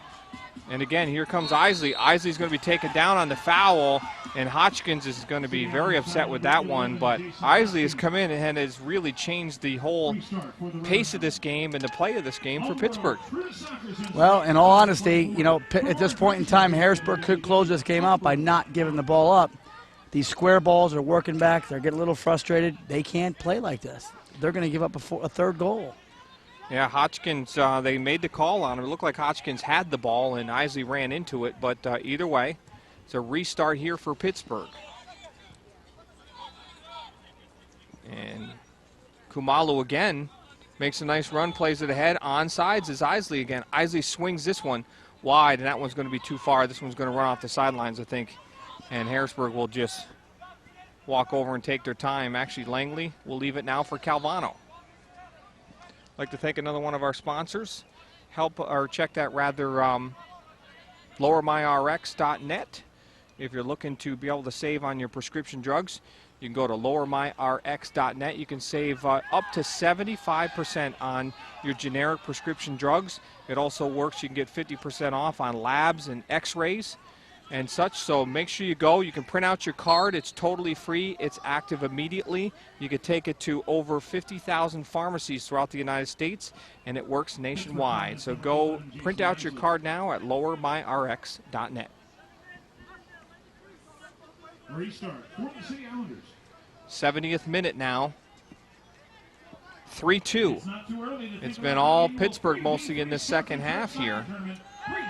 And again, here comes Isley. Isley's going to be taken down on the foul, and Hodgkins is going to be very upset with that one. But Isley has come in and has really changed the whole pace of this game and the play of this game for Pittsburgh. Well, in all honesty, you know, at this point in time, Harrisburg could close this game out by not giving the ball up. These square balls are working back. They're getting a little frustrated. They can't play like this. They're going to give up a 3rd goal. Yeah, Hodgkins, they made the call on him. It looked like Hodgkins had the ball and Isley ran into it, but either way, it's a restart here for Pittsburgh. And Kumalu again makes a nice run, plays it ahead. Onsides is Isley again. Isley swings this one wide, and that one's going to be too far. This one's going to run off the sidelines, I think. And Harrisburg will just walk over and take their time. Actually, Langley will leave it now for Calvano. I'd like to thank another one of our sponsors, check that rather, lowermyrx.net. If you're looking to be able to save on your prescription drugs, you can go to lowermyrx.net. You can save up to 75% on your generic prescription drugs. It also works. You can get 50% off on labs and x-rays and such. So make sure you go. You can print out your card. It's totally free. It's active immediately. You can take it to over 50,000 pharmacies throughout the United States, and it works nationwide. So go print out your card now at lowermyrx.net. Restart for the City Islanders. 70th minute now. 3-2. It's been all Pittsburgh mostly in this second half here.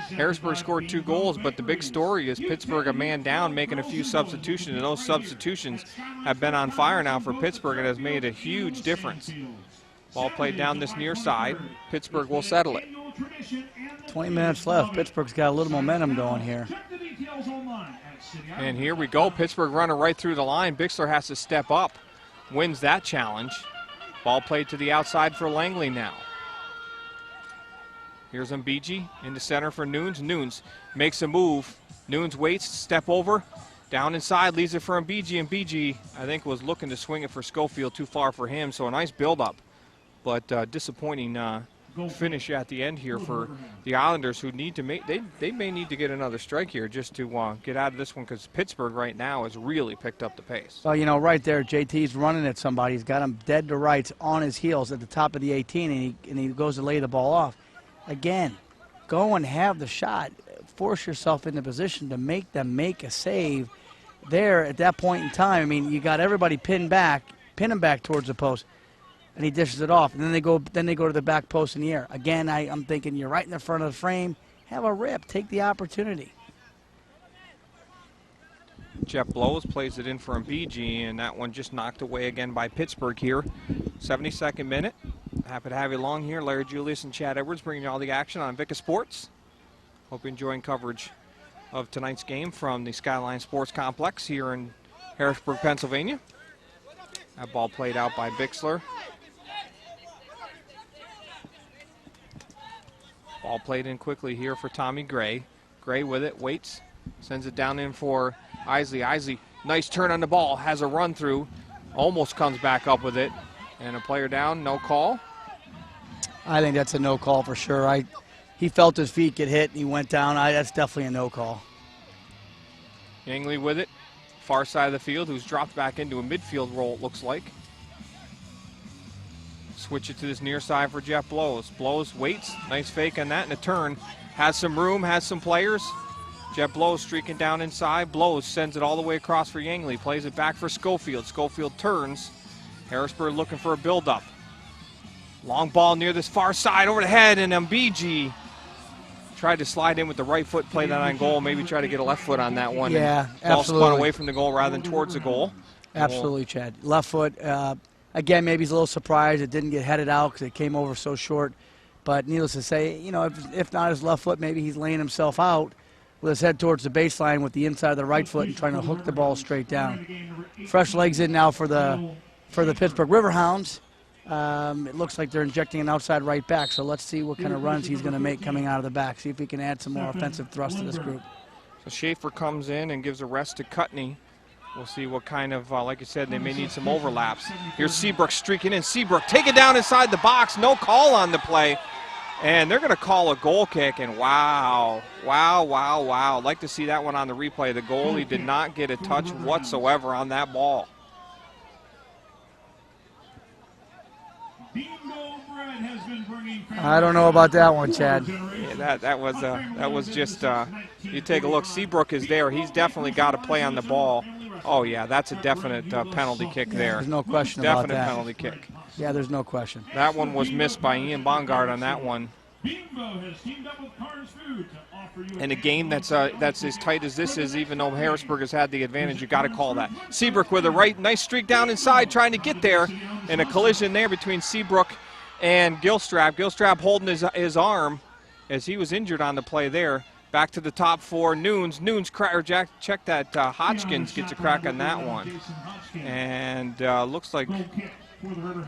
Harrisburg scored 2 goals, but the big story is Pittsburgh a man down, making a few substitutions, and those substitutions have been on fire now for Pittsburgh. It has made a huge difference. Ball played down this near side. Pittsburgh will settle it. 20 minutes left. Pittsburgh's got a little momentum going here. And here we go. Pittsburgh running right through the line. Bixler has to step up, wins that challenge. Ball played to the outside for Langley now. Here's Mbiji in the center for Nunes. Nunes makes a move. Nunes waits, step over, down inside, leaves it for Mbiji. Mbiji, I think, was looking to swing it for Schofield, too far for him. So a nice build-up, but disappointing finish at the end here for the Islanders, who need to make, they may need to get another strike here just to get out of this one, because Pittsburgh right now has really picked up the pace. Well, you know, right there, JT's running at somebody. He's got him dead to rights on his heels at the top of the 18, and he goes to lay the ball off. Again, go and have the shot. Force yourself into position to make them make a save there at that point in time. I mean, you got everybody pin him back towards the post, and he dishes it off. And then they go to the back post in the air. Again, I'm thinking you're right in the front of the frame. Have a rip. Take the opportunity. Jeff Blows plays it in for Mbiji, and that one just knocked away again by Pittsburgh here. 72nd minute. Happy to have you along here. Larry Julius and Chad Edwards bringing you all the action on Vicka Sports. Hope you're enjoying coverage of tonight's game from the Skyline Sports Complex here in Harrisburg, Pennsylvania. That ball played out by Bixler. Ball played in quickly here for Tommy Gray. Gray with it, waits, sends it down in for Isley. Isley, nice turn on the ball, has a run through, almost comes back up with it. And a player down, no call. I think that's a no call for sure. He felt his feet get hit and he went down. That's definitely a no call. Yangley with it, far side of the field, who's dropped back into a midfield role, it looks like. Switch it to this near side for Jeff Blows. Blows waits, nice fake on that, and a turn. Has some room, has some players. Jeff Blows streaking down inside. Blows sends it all the way across for Yangley. Plays it back for Schofield. Schofield turns. Harrisburg looking for a build-up. Long ball near this far side over the head, and Mbiji tried to slide in with the right foot, play that on goal, maybe try to get a left foot on that one. Yeah, ball absolutely. spun away from the goal rather than towards the goal. Absolutely, Chad. Left foot. Again, maybe he's a little surprised it didn't get headed out because it came over so short. But needless to say, you know, if not his left foot, maybe he's laying himself out with his head towards the baseline with the inside of the right foot and trying to hook the ball straight down. Fresh legs in now for the Pittsburgh Riverhounds. It looks like they're injecting an outside right back, so let's see what kind of runs he's going to make coming out of the back. See if he can add some more offensive thrust to this group. So Schaefer comes in and gives a rest to Cutney. We'll see what kind of, like I said, they may need some overlaps. Here's Seabrook streaking in. Seabrook taken down inside the box. No call on the play. And they're going to call a goal kick, and wow. I'd like to see that one on the replay. The goalie did not get a touch whatsoever on that ball. I don't know about that one, Chad. Yeah, that was just, you take a look. Seabrook is there. He's definitely got to play on the ball. Oh, yeah, that's a definite penalty kick there. There's no question about that. Definite penalty kick. Yeah, there's no question. That one was missed by Ian Bongard on that one. In a game that's as tight as this is, even though Harrisburg has had the advantage, you got to call that. Seabrook with a right, nice streak down inside, trying to get there, and a collision there between Seabrook and Gilstrap. Gilstrap holding his arm as he was injured on the play there. Back to the top four. Nunes, check that. Hodgkins gets a crack on that one, and looks like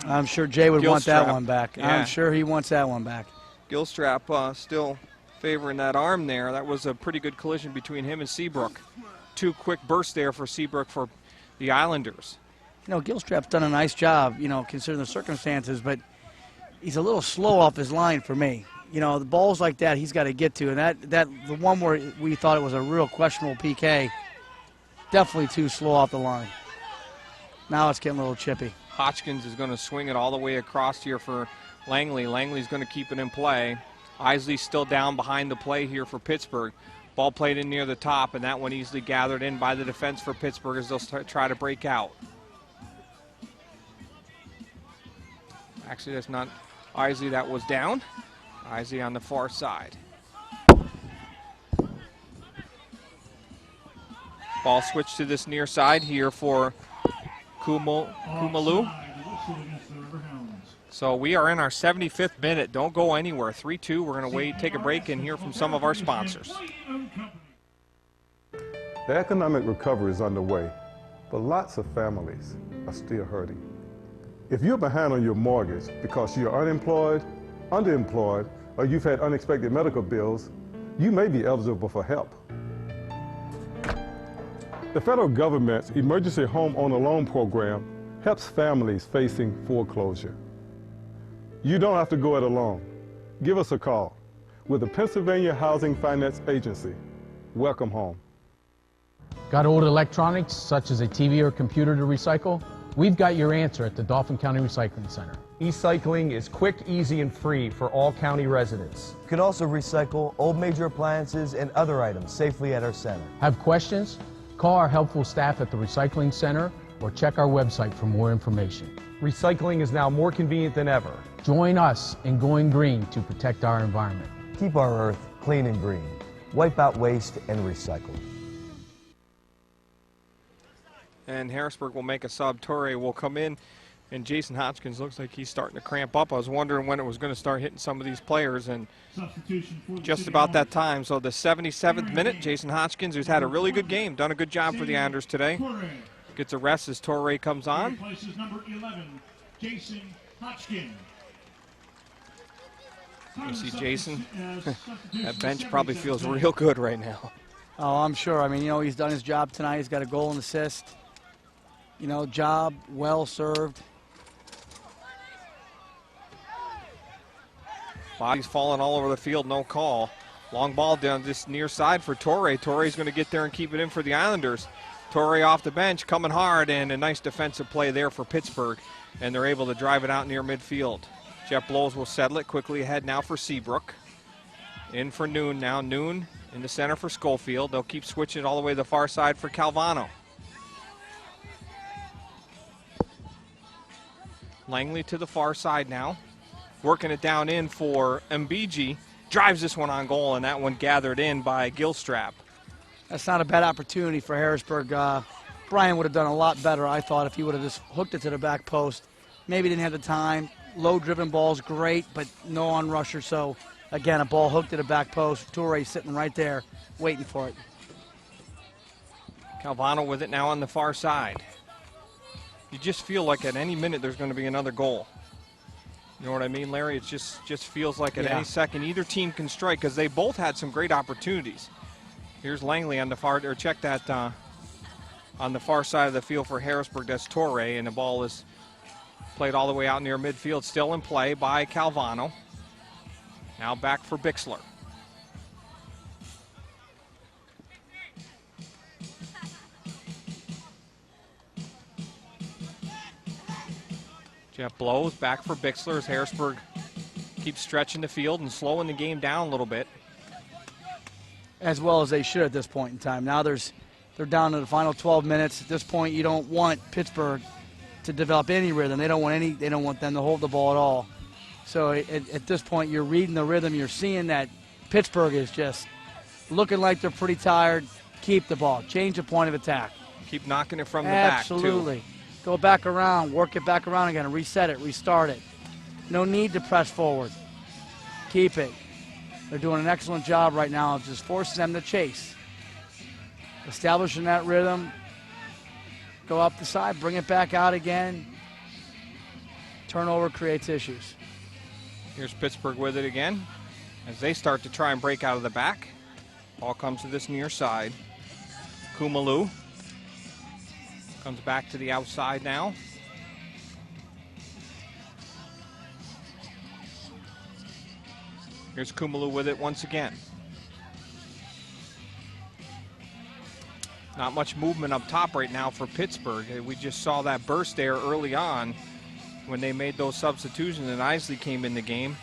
I'm sure Jay would want that one back. Yeah. I'm sure he wants that one back. Gilstrap still favoring that arm there. That was a pretty good collision between him and Seabrook. 2 quick bursts there for Seabrook for the Islanders. You know, Gilstrap's done a nice job, you know, considering the circumstances, but he's a little slow off his line for me. You know, the balls like that he's got to get to, and that the one where we thought it was a real questionable PK, definitely too slow off the line. Now it's getting a little chippy. Hodgkins is going to swing it all the way across here for Langley. Langley's going to keep it in play. Isley's still down behind the play here for Pittsburgh. Ball played in near the top, and that one easily gathered in by the defense for Pittsburgh as they'll try to break out. Actually, that's not Isley that was down. Isley on the far side. Ball switched to this near side here for Kumalu. So we are in our 75th minute. Don't go anywhere. 3-2. We're going to wait, take a break, and hear from some of our sponsors. The economic recovery is underway, but lots of families are still hurting. If you're behind on your mortgage because you're unemployed, underemployed, or you've had unexpected medical bills, you may be eligible for help. The federal government's Emergency Homeowner Loan Program helps families facing foreclosure. You don't have to go it alone. Give us a call. With the Pennsylvania Housing Finance Agency. Welcome home. Got old electronics, such as a TV or computer to recycle? We've got your answer at the Dauphin County Recycling Center. E-cycling is quick, easy, and free for all county residents. You can also recycle old major appliances and other items safely at our center. Have questions? Call our helpful staff at the Recycling Center or check our website for more information. Recycling is now more convenient than ever. Join us in going green to protect our environment. Keep our earth clean and green. Wipe out waste and recycle. And Harrisburg will make a sub. Torre will come in, and Jason Hodgkins looks like he's starting to cramp up. I was wondering when it was going to start hitting some of these players, and just about that time. So the 77th minute, Jason Hodgkins, who's had a really good game, done a good job for the Islanders today, gets a rest as Torre comes on. Number 11, Jason Hodgkins. You see Jason, that bench probably feels real good right now. Oh, I'm sure. I mean, you know, he's done his job tonight. He's got a goal and assist. You know, job well served. Body's falling all over the field, no call. Long ball down this near side for Torre. Torre's going to get there and keep it in for the Islanders. Torre off the bench, coming hard, and a nice defensive play there for Pittsburgh. And they're able to drive it out near midfield. Jeff Blows will settle it quickly ahead now for Seabrook. In for Noon now. Noon in the center for Schofield. They'll keep switching it all the way to the far side for Calvano. Langley to the far side now. Working it down in for Mbiji. Drives this one on goal, and that one gathered in by Gilstrap. That's not a bad opportunity for Harrisburg. Brian would have done a lot better, I thought, if he would have just hooked it to the back post. Maybe didn't have the time. Low-driven ball's great, but no on-rusher. So, again, a ball hooked to the back post. Toure sitting right there waiting for it. Calvano with it now on the far side. You just feel like at any minute there's going to be another goal. You know what I mean, Larry? It just feels like at any second either team can strike because they both had some great opportunities. Here's Langley on the far, or check that on the far side of the field for Harrisburg. That's Torre, and the ball is played all the way out near midfield. Still in play by Calvano. Now back for Bixler. Jeff Blows back for Bixler as Harrisburg keeps stretching the field and slowing the game down a little bit. As well as they should at this point in time. Now they're down to the final 12 minutes. At this point, you don't want Pittsburgh to develop any rhythm. They don't want them to hold the ball at all. So at this point, you're reading the rhythm. You're seeing that Pittsburgh is just looking like they're pretty tired. Keep the ball. Change the point of attack. Keep knocking it from the back, too. Absolutely. Go back around. Work it back around again. Reset it. Restart it. No need to press forward. Keep it. They're doing an excellent job right now of just forcing them to chase. Establishing that rhythm. Go up the side. Bring it back out again. Turnover creates issues. Here's Pittsburgh with it again. as they start to try and break out of the back. Ball comes to this near side. Kumalu comes back to the outside now. Here's Kumalu with it once again. Not much movement up top right now for Pittsburgh. We just saw that burst there early on when they made those substitutions and Isley came in the game.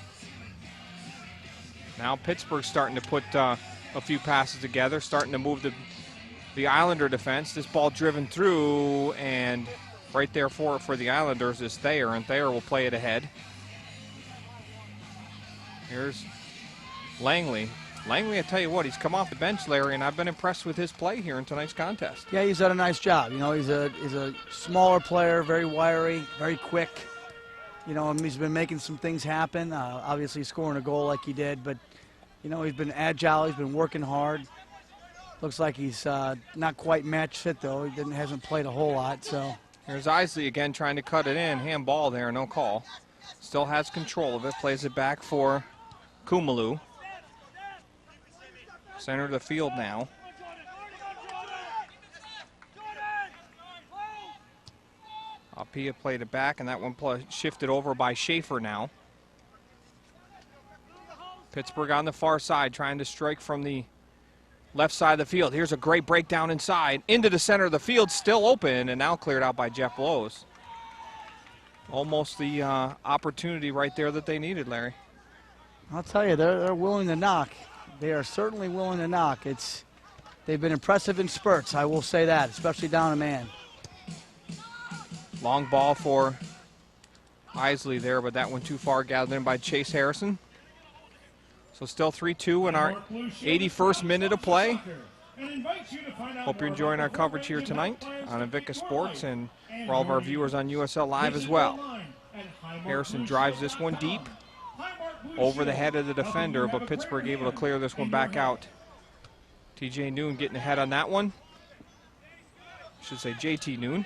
Now Pittsburgh's starting to put a few passes together, starting to move the Islander defense. This ball driven through, and right there for the Islanders is Thayer, and Thayer will play it ahead. Here's Langley. Langley, I tell you what, he's come off the bench, Larry, and I've been impressed with his play here in tonight's contest. Yeah, he's done a nice job. You know, he's a smaller player, very wiry, very quick. You know, he's been making some things happen. Obviously scoring a goal like he did, but you know, he's been agile. He's been working hard. Looks like he's not quite match fit though. He hasn't played a whole lot. So here's Isley again trying to cut it in. Handball there, no call. Still has control of it. Plays it back for Kumalu. Center of the field now. Apia played it back, and that one shifted over by Schaefer now. Pittsburgh on the far side trying to strike from the left side of the field. Here's a great breakdown inside. Into the center of the field, still open, and now cleared out by Jeff Blows. Almost the opportunity right there that they needed, Larry. I'll tell you, they're willing to knock. They are certainly willing to knock. They've been impressive in spurts, I will say that, especially down a man. Long ball for Isley there, but that one too far, gathered in by Chase Harrison. So still 3-2 in our 81st minute of play. Hope you're enjoying our coverage here tonight on Invicta Sports and for all of our viewers on USL Live as well. Harrison drives this one deep over the head of the defender, but Pittsburgh able to clear this one back out. TJ Noon getting ahead on that one. I should say JT Noon.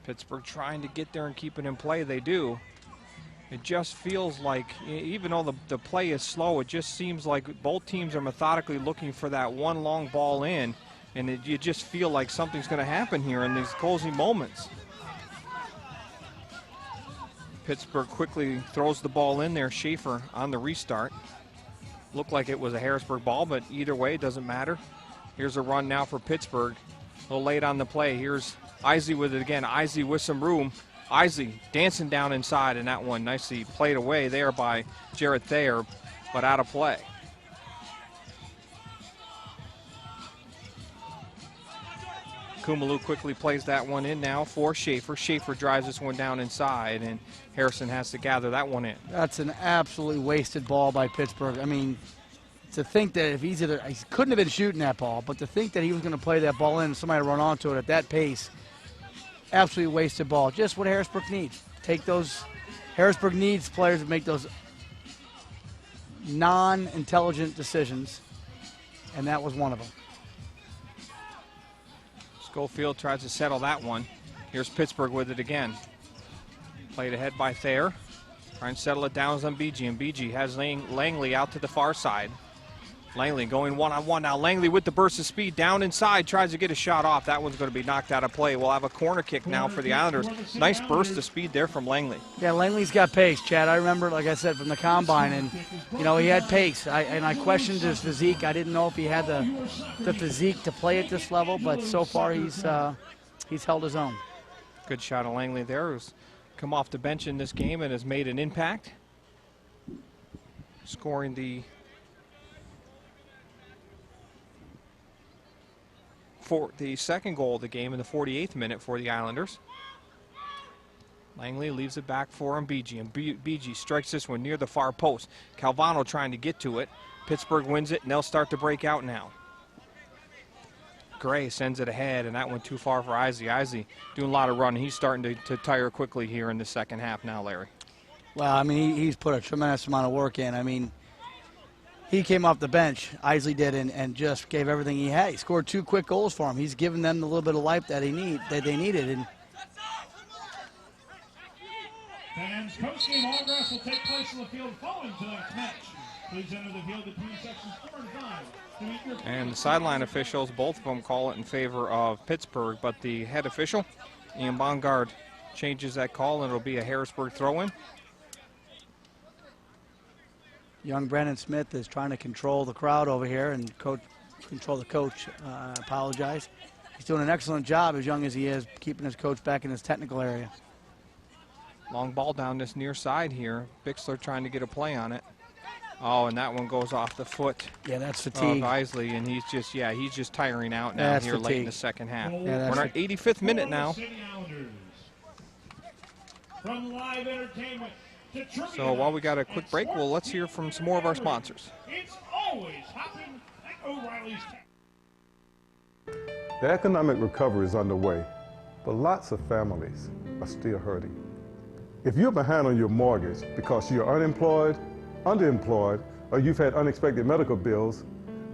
Pittsburgh trying to get there and keep it in play. They do. It just feels like, even though the play is slow, it just seems like both teams are methodically looking for that one long ball in, and you just feel like something's going to happen here in these closing moments. Pittsburgh quickly throws the ball in there. Schaefer on the restart. Looked like it was a Harrisburg ball, but either way, it doesn't matter. Here's a run now for Pittsburgh. A little late on the play. Here's Isley with it again. Isley with some room. Isley dancing down inside, and that one nicely played away there by Jared Thayer, but out of play. Kumalu quickly plays that one in now for Schaefer. Schaefer drives this one down inside, and Harrison has to gather that one in. That's an absolutely wasted ball by Pittsburgh. I mean, to think that if he couldn't have been shooting that ball, but to think that he was going to play that ball in and somebody run onto it at that pace, absolutely wasted ball. Just what Harrisburg needs. Harrisburg needs players to make those non-intelligent decisions, and that was one of them. Schofield tries to settle that one. Here's Pittsburgh with it again. Played ahead by Thayer. Trying to settle it down on BG, and BG has Langley out to the far side. Langley going one-on-one now. Langley with the burst of speed down inside, tries to get a shot off. That one's going to be knocked out of play. We'll have a corner kick now for the Islanders. Nice burst of speed there from Langley. Yeah, Langley's got pace, Chad. I remember, like I said, from the combine, and you know, he had pace. I questioned his physique. I didn't know if he had the physique to play at this level, but so far he's held his own. Good shot of Langley there, who's come off the bench in this game and has made an impact, scoring the second goal of the game in the 48th minute for the Islanders. Langley leaves it back for BG, and BG strikes this one near the far post. Calvano trying to get to it. Pittsburgh wins it, and they'll start to break out now. Gray sends it ahead, and that went too far for Isley. Isley doing a lot of running. He's starting to tire quickly here in the second half now, Larry. Well, I mean, he's put a tremendous amount of work in. I mean, he came off the bench, Isley did, and just gave everything he had. He scored 2 quick goals for him. He's given them the little bit of life that they needed. And Fans, post-game autographs will take place in the field following tonight's match. Please enter the field between sections 4 and 5 to meet your... And the sideline officials, both of them call it in favor of Pittsburgh, but the head official, Ian Bongard, changes that call, and it'll be a Harrisburg throw-in. Young Brandon Smith is trying to control the crowd over here and control the coach. I apologize. He's doing an excellent job, as young as he is, keeping his coach back in his technical area. Long ball down this near side here. Bixler trying to get a play on it. Oh, and that one goes off the foot. Yeah, that's fatigue. Of Isley, and he's just tiring out now That's here fatigue. late in the second half. Yeah, we're in our 85th minute now. From live entertainment to trivia. So while we got a quick break, well, let's hear from some more of our sponsors. It's always hopping at O'Reilly's. The economic recovery is underway, but lots of families are still hurting. If you're behind on your mortgage because you're unemployed, underemployed, or you've had unexpected medical bills,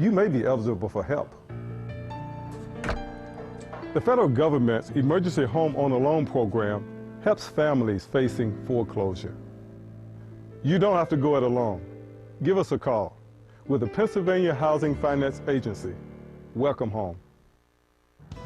you may be eligible for help. The federal government's Emergency Homeowner Loan Program helps families facing foreclosure. You don't have to go it alone. Give us a call. We're the Pennsylvania Housing Finance Agency. Welcome home.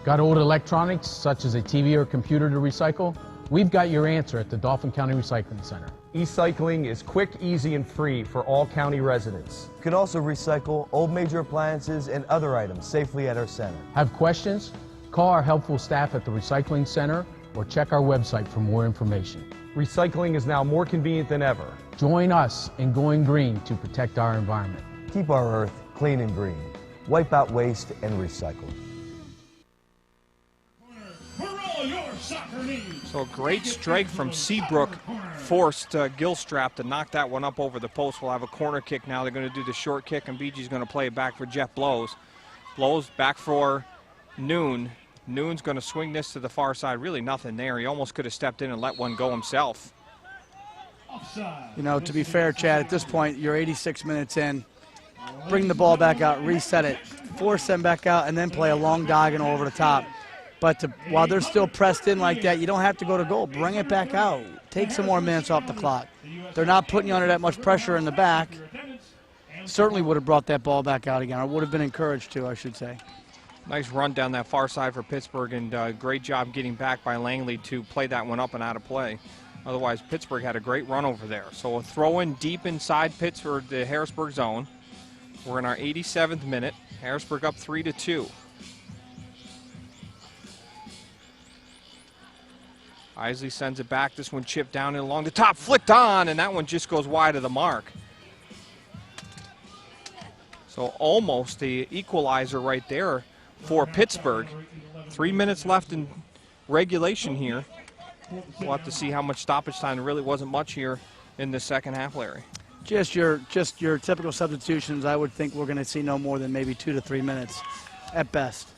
Got old electronics, such as a TV or computer to recycle? We've got your answer at the Dauphin County Recycling Center. E-cycling is quick, easy, and free for all county residents. You can also recycle old major appliances and other items safely at our center. Have questions? Call our helpful staff at the Recycling Center or check our website for more information. Recycling is now more convenient than ever. Join us in going green to protect our environment. Keep our earth clean and green. Wipe out waste and recycle. For all your soccer needs. So a great strike from Seabrook forced Gilstrap to knock that one up over the post. We'll have a corner kick now. They're going to do the short kick, and BG's going to play it back for Jeff Blows. Blows back for Noon. Noon's going to swing this to the far side. Really nothing there. He almost could have stepped in and let one go himself. You know, to be fair, Chad, at this point, you're 86 minutes in. Bring the ball back out, reset it, force them back out, and then play a long diagonal over the top. But while they're still pressed in like that, you don't have to go to goal. Bring it back out. Take some more minutes off the clock. They're not putting you under that much pressure in the back. Certainly would have brought that ball back out again, or would have been encouraged to, I should say. Nice run down that far side for Pittsburgh, and great job getting back by Langley to play that one up and out of play. Otherwise, Pittsburgh had a great run over there. So a throw in deep inside Pittsburgh, the Harrisburg zone. We're in our 87th minute. Harrisburg up 3-2. Isley sends it back. This one chipped down and along the top, flicked on, and that one just goes wide of the mark. So almost the equalizer right there for Pittsburgh. 3 minutes left in regulation here. We'll have to see how much stoppage time. There really wasn't much here in the second half, Larry. Just your typical substitutions. I would think we're going to see no more than maybe 2 to 3 minutes at best.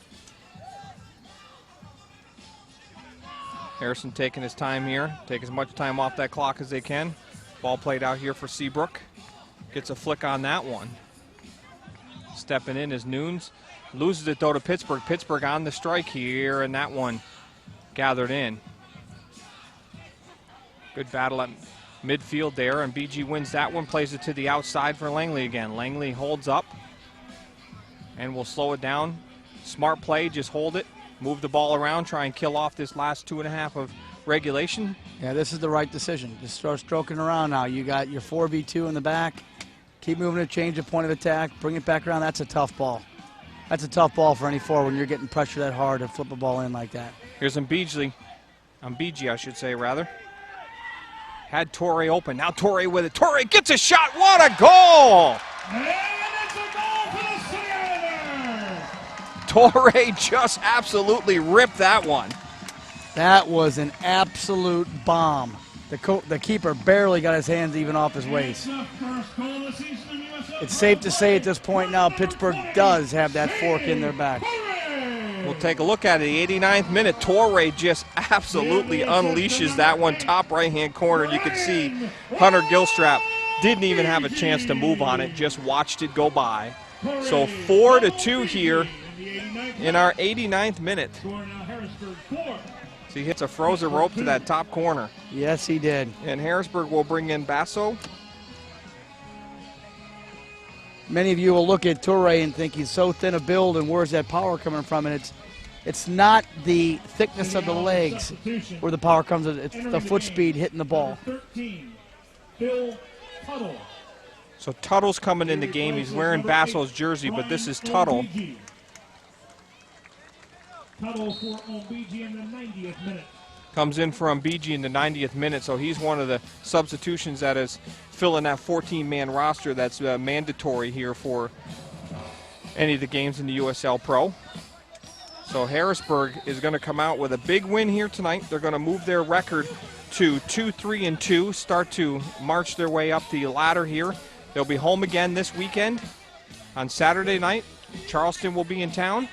Harrison taking his time here. Take as much time off that clock as they can. Ball played out here for Seabrook. Gets a flick on that one. Stepping in is Nunes. Loses it though to Pittsburgh. Pittsburgh on the strike here, and that one gathered in. Good battle at midfield there, and BG wins that one. Plays it to the outside for Langley again. Langley holds up and will slow it down. Smart play, just hold it. Move the ball around, try and kill off this last 2.5 of regulation. Yeah, this is the right decision. Just start stroking around now. You got your 4v2 in the back. Keep moving it, change the point of attack, bring it back around. That's a tough ball. That's a tough ball for any forward when you're getting pressure that hard to flip a ball in like that. Here's BG, I should say, rather. Had Torre open. Now Torre with it. Torre gets a shot. What a goal! And it's a goal for the City Islanders! Torre just absolutely ripped that one. That was an absolute bomb. The keeper barely got his hands even off his waist. It's safe to say at this point now Pittsburgh does have that fork in their back. We'll take a look at it. The 89th minute, Torre just absolutely unleashes that one top right-hand corner. You can see Hunter Gilstrap didn't even have a chance to move on it, just watched it go by. So 4-2 here in our 89th minute. So he hits a frozen rope to that top corner. Yes, he did. And Harrisburg will bring in Basso. Many of you will look at Toure and think he's so thin a build, and where's that power coming from? And it's not the thickness of the legs where the power comes. It's the foot speed hitting the ball. 13, Bill Tuttle. So Tuttle's coming in the game. He's wearing Basso's jersey, but this is Tuttle. Tuttle for Ombigi in the 90th minute. Comes in for Ombigi in the 90th minute, so he's one of the substitutions that is filling that 14-man roster that's mandatory here for any of the games in the USL Pro. So Harrisburg is going to come out with a big win here tonight. They're going to move their record to 2-3-2, start to march their way up the ladder here. They'll be home again this weekend. On Saturday night, Charleston will be in town.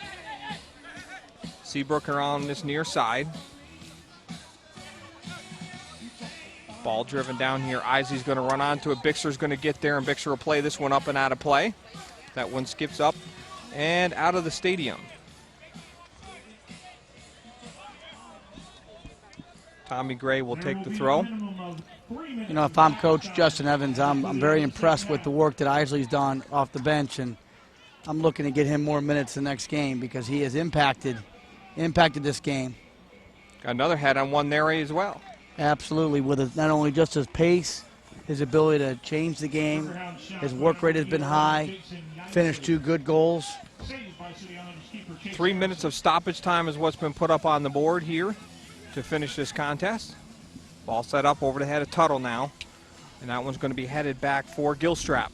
Seabrook are on this near side. Ball driven down here. Isley's going to run onto it. Bixler's going to get there, and Bixler will play this one up and out of play. That one skips up and out of the stadium. Tommy Gray will take the throw. You know, if I'm Coach Justin Evans, I'm very impressed with the work that Isley's done off the bench, and I'm looking to get him more minutes the next game because he has impacted this game. Got another head on one there as well. Absolutely, with not only just his pace, his ability to change the game, his work rate has been high, finished 2 good goals. 3 minutes of stoppage time is what's been put up on the board here to finish this contest. Ball set up over the head of Tuttle now, and that one's going to be headed back for Gilstrap.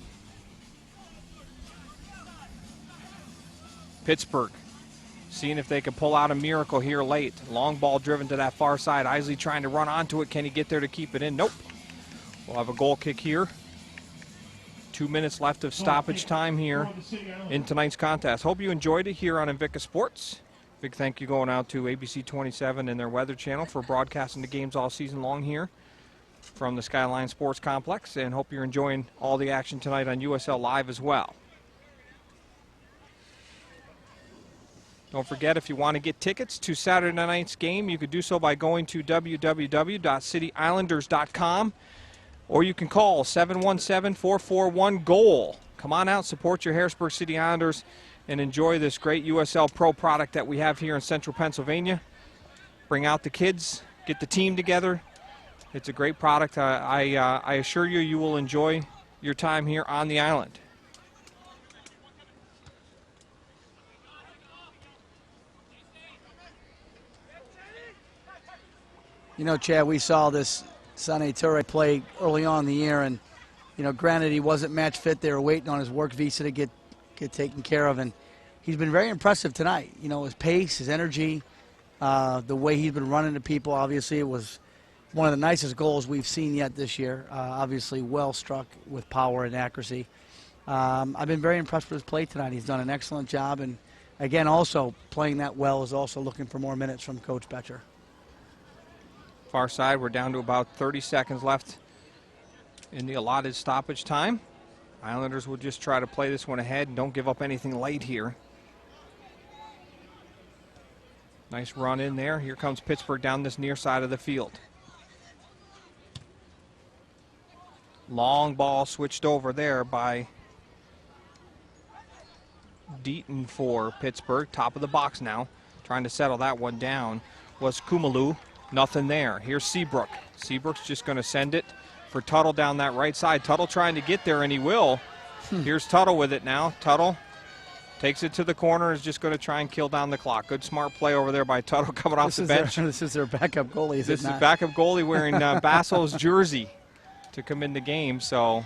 Pittsburgh seeing if they can pull out a miracle here late. Long ball driven to that far side. Isley trying to run onto it. Can he get there to keep it in? Nope. We'll have a goal kick here. 2 minutes left of stoppage time here in tonight's contest. Hope you enjoyed it here on Invicta Sports. Big thank you going out to ABC 27 and their Weather Channel for broadcasting the games all season long here from the Skyline Sports Complex, and hope you're enjoying all the action tonight on USL Live as well. Don't forget, if you want to get tickets to Saturday night's game, you could do so by going to www.cityislanders.com, or you can call 717-441-GOAL. Come on out, support your Harrisburg City Islanders, and enjoy this great USL Pro product that we have here in Central Pennsylvania. Bring out the kids, get the team together. It's a great product. I assure you, you will enjoy your time here on the island. You know, Chad, we saw this Sonny Toure play early on in the year, and, you know, granted he wasn't match fit. They were waiting on his work visa to get taken care of, and he's been very impressive tonight. You know, his pace, his energy, the way he's been running to people. Obviously, it was one of the nicest goals we've seen yet this year. Obviously, well struck with power and accuracy. I've been very impressed with his play tonight. He's done an excellent job, and again, also playing that well is also looking for more minutes from Coach Betcher. Far side, we're down to about 30 seconds left in the allotted stoppage time. Islanders will just try to play this one ahead and don't give up anything late here. Nice run in there. Here comes Pittsburgh down this near side of the field. Long ball switched over there by Deaton for Pittsburgh. Top of the box now. Trying to settle that one down was Kumalu. Nothing there. Here's Seabrook. Seabrook's just going to send it for Tuttle down that right side. Tuttle trying to get there, and he will. Here's Tuttle with it now. Tuttle takes it to the corner, is just going to try and kill down the clock. Good smart play over there by Tuttle coming off the bench. This is their backup goalie, is it not? This is backup goalie wearing Basso's jersey to come in the game. So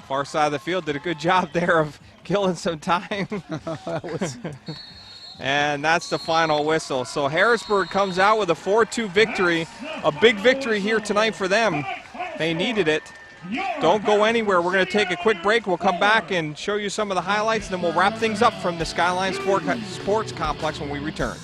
far side of the field did a good job there of killing some time. And that's the final whistle. So Harrisburg comes out with a 4-2 victory. A big victory here tonight for them. They needed it. Don't go anywhere. We're going to take a quick break. We'll come back and show you some of the highlights, and then we'll wrap things up from the Skyline Sports Complex when we return.